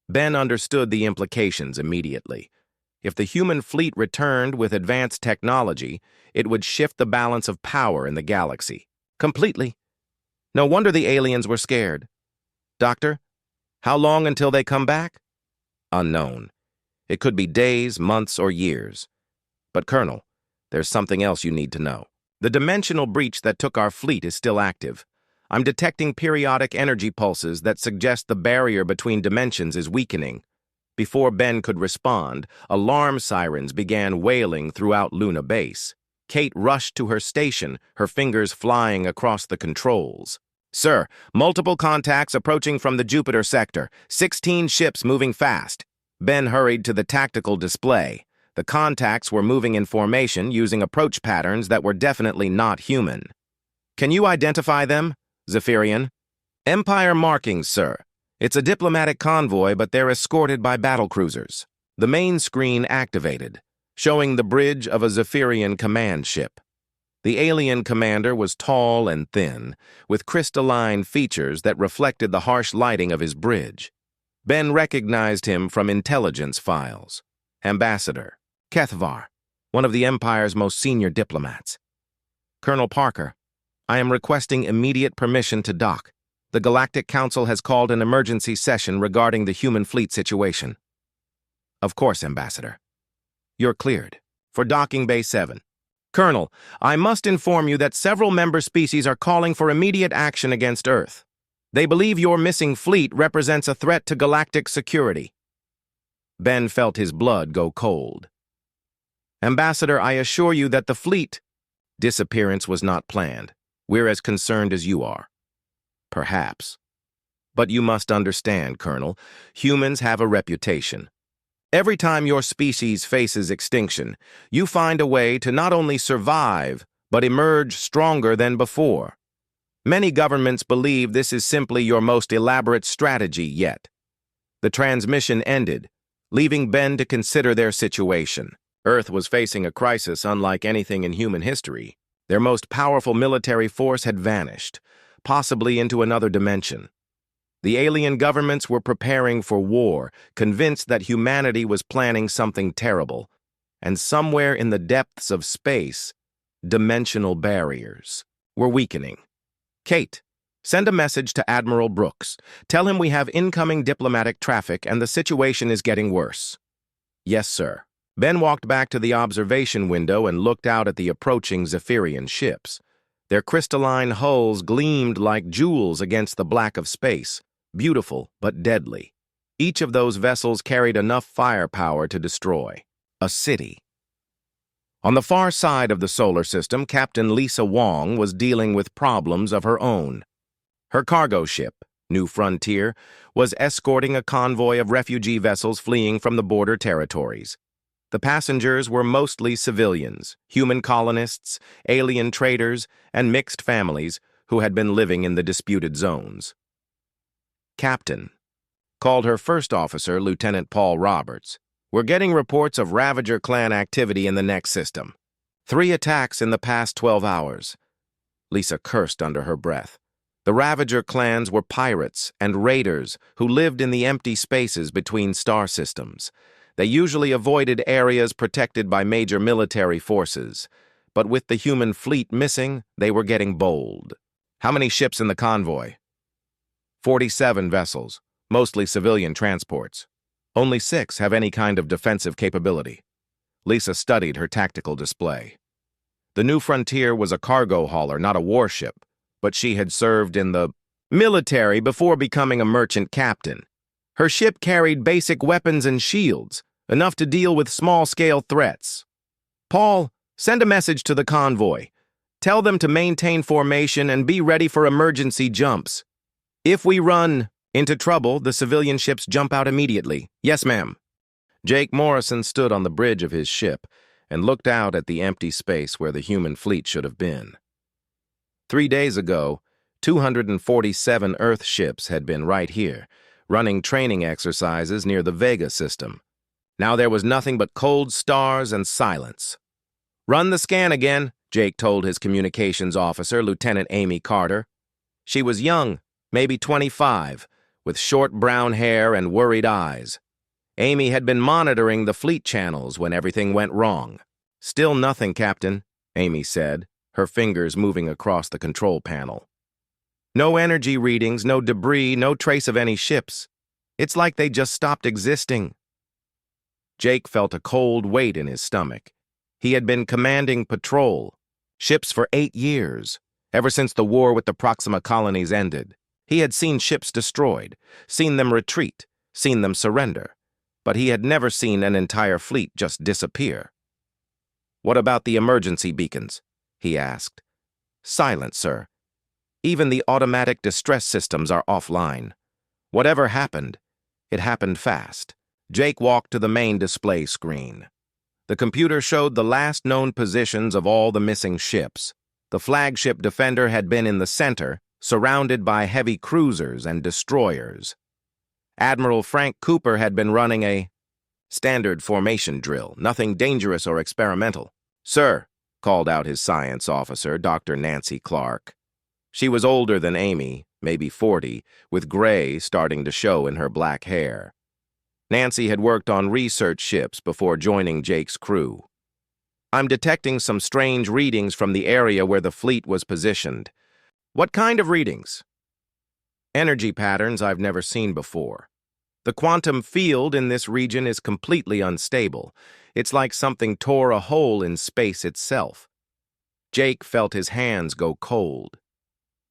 Ben understood the implications immediately. If the human fleet returned with advanced technology, it would shift the balance of power in the galaxy. Completely. No wonder the aliens were scared. "Doctor, how long until they come back?" "Unknown. It could be days, months, or years. But, Colonel, there's something else you need to know. The dimensional breach that took our fleet is still active. I'm detecting periodic energy pulses that suggest the barrier between dimensions is weakening." Before Ben could respond, alarm sirens began wailing throughout Luna Base. Kate rushed to her station, her fingers flying across the controls. "Sir, multiple contacts approaching from the Jupiter sector. 16 ships moving fast." Ben hurried to the tactical display. The contacts were moving in formation using approach patterns that were definitely not human. "Can you identify them, Zephyrian?" "Empire markings, sir. It's a diplomatic convoy, but they're escorted by battlecruisers." The main screen activated, showing the bridge of a Zephyrian command ship. The alien commander was tall and thin, with crystalline features that reflected the harsh lighting of his bridge. Ben recognized him from intelligence files. Ambassador Kethvar, one of the Empire's most senior diplomats. "Colonel Parker, I am requesting immediate permission to dock. The Galactic Council has called an emergency session regarding the human fleet situation." "Of course, Ambassador. You're cleared. For docking Bay 7. Colonel, I must inform you that several member species are calling for immediate action against Earth. They believe your missing fleet represents a threat to galactic security." Ben felt his blood go cold. "Ambassador, I assure you that the fleet disappearance was not planned. We're as concerned as you are." "Perhaps. But you must understand, Colonel, humans have a reputation. Every time your species faces extinction, you find a way to not only survive, but emerge stronger than before. Many governments believe this is simply your most elaborate strategy yet." The transmission ended, leaving Ben to consider their situation. Earth was facing a crisis unlike anything in human history. Their most powerful military force had vanished, possibly into another dimension. The alien governments were preparing for war, convinced that humanity was planning something terrible. And somewhere in the depths of space, dimensional barriers were weakening. "Kate, send a message to Admiral Brooks. Tell him we have incoming diplomatic traffic and the situation is getting worse." "Yes, sir." Ben walked back to the observation window and looked out at the approaching Zephyrian ships. Their crystalline hulls gleamed like jewels against the black of space, beautiful but deadly. Each of those vessels carried enough firepower to destroy a city. On the far side of the solar system, Captain Lisa Wong was dealing with problems of her own. Her cargo ship, New Frontier, was escorting a convoy of refugee vessels fleeing from the border territories. The passengers were mostly civilians, human colonists, alien traders, and mixed families who had been living in the disputed zones. "Captain," called her first officer, Lieutenant Paul Roberts, "we're getting reports of Ravager clan activity in the next system. 3 attacks in the past 12 hours. Lisa cursed under her breath. The Ravager clans were pirates and raiders who lived in the empty spaces between star systems. They usually avoided areas protected by major military forces, but with the human fleet missing, they were getting bold. How many ships in the convoy? 47 vessels, mostly civilian transports. Only 6 have any kind of defensive capability. Lisa studied her tactical display. The New Frontier was a cargo hauler, not a warship, but she had served in the military before becoming a merchant captain. Her ship carried basic weapons and shields, enough to deal with small-scale threats. Paul, send a message to the convoy. Tell them to maintain formation and be ready for emergency jumps. If we run into trouble, the civilian ships jump out immediately. Yes, ma'am. Jake Morrison stood on the bridge of his ship and looked out at the empty space where the human fleet should have been. 3 days ago, 247 Earth ships had been right here, running training exercises near the Vega system. Now there was nothing but cold stars and silence. Run the scan again, Jake told his communications officer, Lieutenant Amy Carter. She was young, maybe 25, with short brown hair and worried eyes. Amy had been monitoring the fleet channels when everything went wrong. Still nothing, Captain, Amy said, her fingers moving across the control panel. No energy readings, no debris, no trace of any ships. It's like they just stopped existing. Jake felt a cold weight in his stomach. He had been commanding patrol, ships for 8 years, ever since the war with the Proxima colonies ended. He had seen ships destroyed, seen them retreat, seen them surrender, but he had never seen an entire fleet just disappear. What about the emergency beacons? He asked. Silent, sir. Even the automatic distress systems are offline. Whatever happened, it happened fast. Jake walked to the main display screen. The computer showed the last known positions of all the missing ships. The flagship Defender had been in the center, surrounded by heavy cruisers and destroyers. Admiral Frank Cooper had been running a standard formation drill, nothing dangerous or experimental. Sir, called out his science officer, Dr. Nancy Clark. She was older than Amy, maybe 40, with gray starting to show in her black hair. Nancy had worked on research ships before joining Jake's crew. I'm detecting some strange readings from the area where the fleet was positioned. What kind of readings? Energy patterns I've never seen before. The quantum field in this region is completely unstable. It's like something tore a hole in space itself. Jake felt his hands go cold.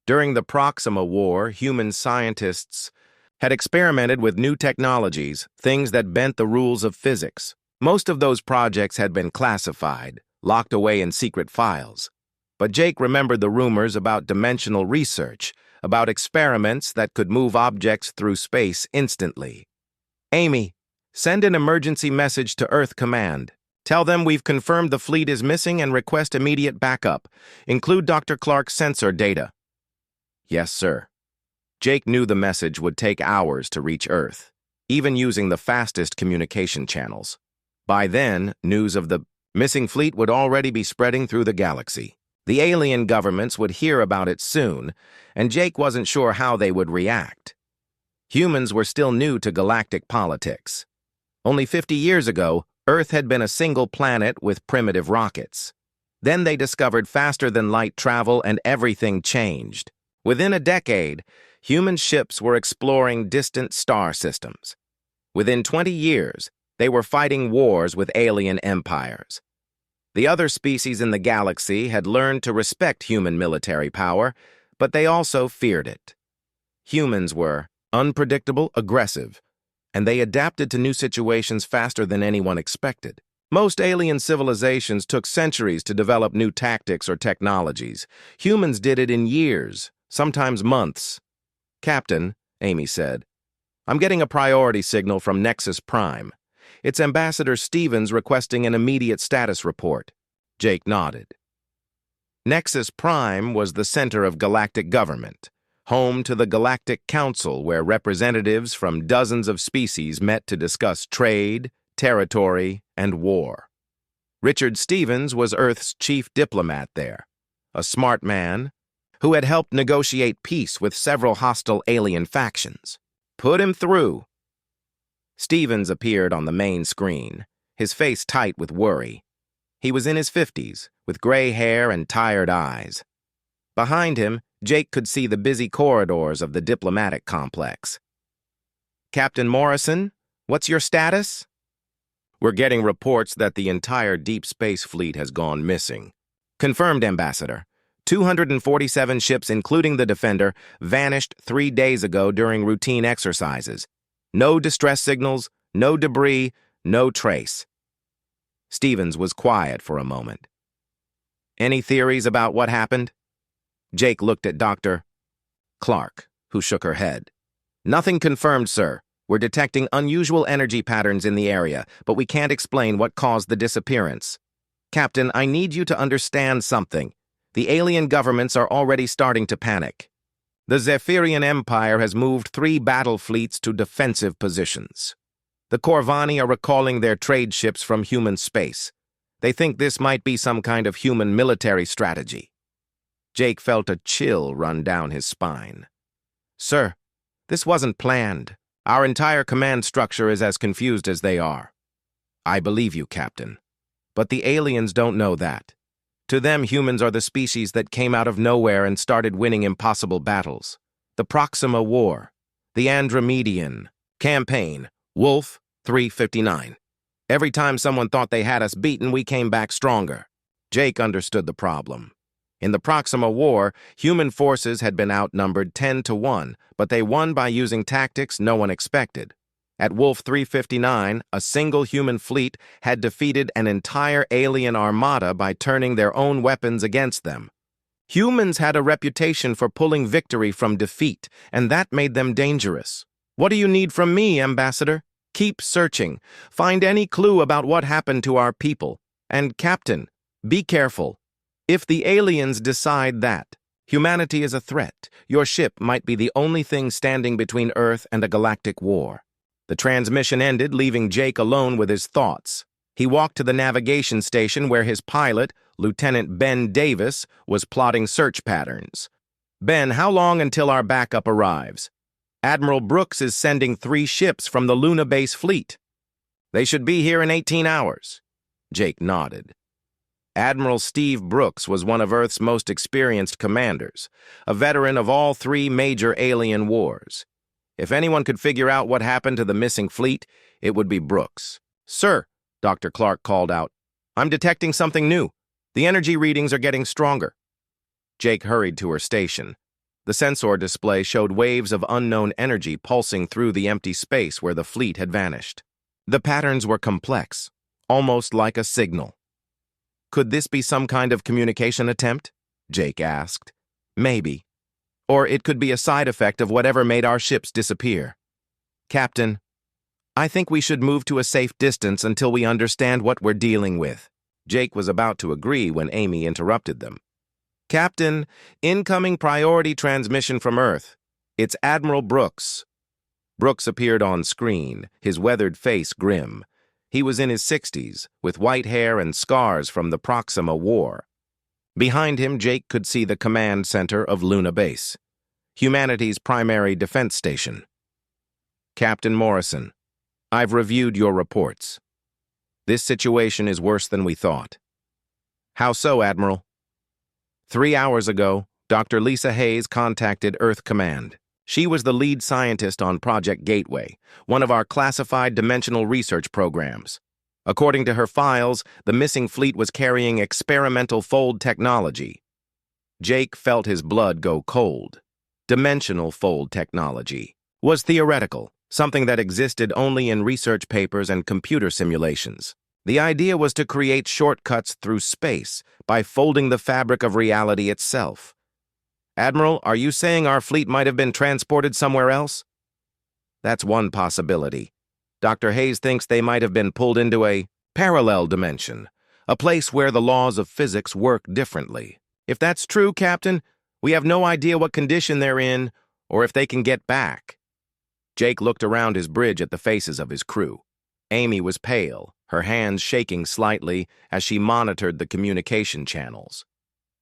During the Proxima War, human scientists had experimented with new technologies, things that bent the rules of physics. Most of those projects had been classified, locked away in secret files. But Jake remembered the rumors about dimensional research, about experiments that could move objects through space instantly. Amy, send an emergency message to Earth Command. Tell them we've confirmed the fleet is missing and request immediate backup. Include Dr. Clark's sensor data. Yes, sir. Jake knew the message would take hours to reach Earth, even using the fastest communication channels. By then, news of the missing fleet would already be spreading through the galaxy. The alien governments would hear about it soon, and Jake wasn't sure how they would react. Humans were still new to galactic politics. Only 50 years ago, Earth had been a single planet with primitive rockets. Then they discovered faster-than-light travel and everything changed. Within a decade, human ships were exploring distant star systems. Within 20 years, they were fighting wars with alien empires. The other species in the galaxy had learned to respect human military power, but they also feared it. Humans were unpredictable, aggressive, and they adapted to new situations faster than anyone expected. Most alien civilizations took centuries to develop new tactics or technologies. Humans did it in years, sometimes months. Captain, Amy said, I'm getting a priority signal from Nexus Prime. It's Ambassador Stevens requesting an immediate status report. Jake nodded. Nexus Prime was the center of galactic government, home to the Galactic Council where representatives from dozens of species met to discuss trade, territory, and war. Richard Stevens was Earth's chief diplomat there, a smart man who had helped negotiate peace with several hostile alien factions. Put him through. Stevens appeared on the main screen, his face tight with worry. He was in his 50s, with gray hair and tired eyes. Behind him, Jake could see the busy corridors of the diplomatic complex. Captain Morrison, what's your status? We're getting reports that the entire Deep Space Fleet has gone missing. Confirmed, Ambassador. 247 ships, including the Defender, vanished 3 days ago during routine exercises. No distress signals, no debris, no trace. Stevens was quiet for a moment. Any theories about what happened? Jake looked at Dr. Clark, who shook her head. Nothing confirmed, sir. We're detecting unusual energy patterns in the area, but we can't explain what caused the disappearance. Captain, I need you to understand something. The alien governments are already starting to panic. The Zephyrian Empire has moved 3 battle fleets to defensive positions. The Corvani are recalling their trade ships from human space. They think this might be some kind of human military strategy. Jake felt a chill run down his spine. Sir, this wasn't planned. Our entire command structure is as confused as they are. I believe you, Captain. But the aliens don't know that. To them, humans are the species that came out of nowhere and started winning impossible battles. The Proxima War, the Andromedian Campaign, Wolf 359. Every time someone thought they had us beaten, we came back stronger. Jake understood the problem. In the Proxima War, human forces had been outnumbered 10-1, but they won by using tactics no one expected. At Wolf 359, a single human fleet had defeated an entire alien armada by turning their own weapons against them. Humans had a reputation for pulling victory from defeat, and that made them dangerous. What do you need from me, Ambassador? Keep searching. Find any clue about what happened to our people. And, Captain, be careful. If the aliens decide that humanity is a threat, your ship might be the only thing standing between Earth and a galactic war. The transmission ended, leaving Jake alone with his thoughts. He walked to the navigation station where his pilot, Lieutenant Ben Davis, was plotting search patterns. Ben, how long until our backup arrives? Admiral Brooks is sending 3 ships from the Luna Base fleet. They should be here in 18 hours. Jake nodded. Admiral Steve Brooks was one of Earth's most experienced commanders, a veteran of all 3 major alien wars. If anyone could figure out what happened to the missing fleet, it would be Brooks. Sir, Dr. Clark called out, I'm detecting something new. The energy readings are getting stronger. Jake hurried to her station. The sensor display showed waves of unknown energy pulsing through the empty space where the fleet had vanished. The patterns were complex, almost like a signal. Could this be some kind of communication attempt? Jake asked. Maybe. Or it could be a side effect of whatever made our ships disappear. Captain, I think we should move to a safe distance until we understand what we're dealing with. Jake was about to agree when Amy interrupted them. Captain, incoming priority transmission from Earth. It's Admiral Brooks. Brooks appeared on screen, his weathered face grim. He was in his 60s, with white hair and scars from the Proxima War. Behind him, Jake could see the command center of Luna Base, humanity's primary defense station. Captain Morrison, I've reviewed your reports. This situation is worse than we thought. How so, Admiral? 3 hours ago, Dr. Lisa Hayes contacted Earth Command. She was the lead scientist on Project Gateway, one of our classified dimensional research programs. According to her files, the missing fleet was carrying experimental fold technology. Jake felt his blood go cold. Dimensional fold technology was theoretical, something that existed only in research papers and computer simulations. The idea was to create shortcuts through space by folding the fabric of reality itself. Admiral, are you saying our fleet might have been transported somewhere else? That's one possibility. Dr. Hayes thinks they might have been pulled into a parallel dimension, a place where the laws of physics work differently. If that's true, Captain, we have no idea what condition they're in or if they can get back. Jake looked around his bridge at the faces of his crew. Amy was pale, her hands shaking slightly as she monitored the communication channels.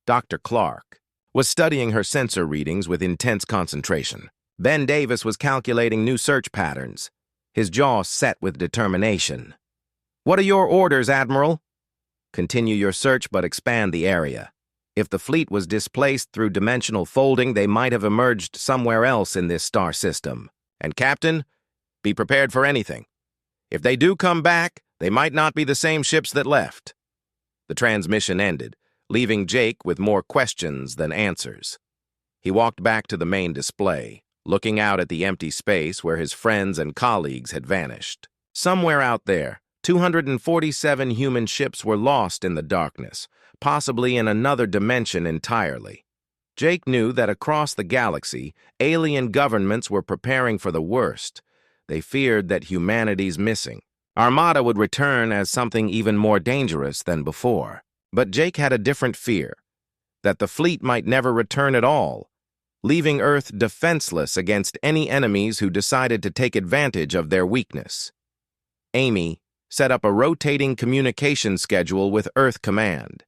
Dr. Clark was studying her sensor readings with intense concentration. Ben Davis was calculating new search patterns, his jaw set with determination. "What are your orders, Admiral?" "Continue your search, but expand the area. If the fleet was displaced through dimensional folding, they might have emerged somewhere else in this star system. And Captain, be prepared for anything. If they do come back, they might not be the same ships that left." The transmission ended, leaving Jake with more questions than answers. He walked back to the main display, looking out at the empty space where his friends and colleagues had vanished. Somewhere out there, 247 human ships were lost in the darkness, possibly in another dimension entirely. Jake knew that across the galaxy, alien governments were preparing for the worst. They feared that humanity's missing Armada would return as something even more dangerous than before. But Jake had a different fear, that the fleet might never return at all, leaving Earth defenseless against any enemies who decided to take advantage of their weakness. Amy set up a rotating communication schedule with Earth Command.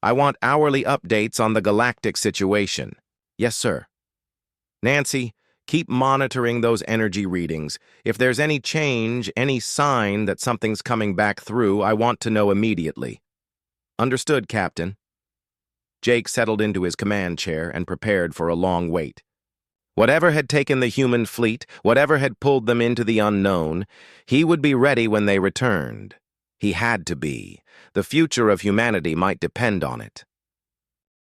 "I want hourly updates on the galactic situation." "Yes, sir." "Nancy, keep monitoring those energy readings. If there's any change, any sign that something's coming back through, I want to know immediately." "Understood, Captain." Jake settled into his command chair and prepared for a long wait. Whatever had taken the human fleet, whatever had pulled them into the unknown, he would be ready when they returned. He had to be. The future of humanity might depend on it.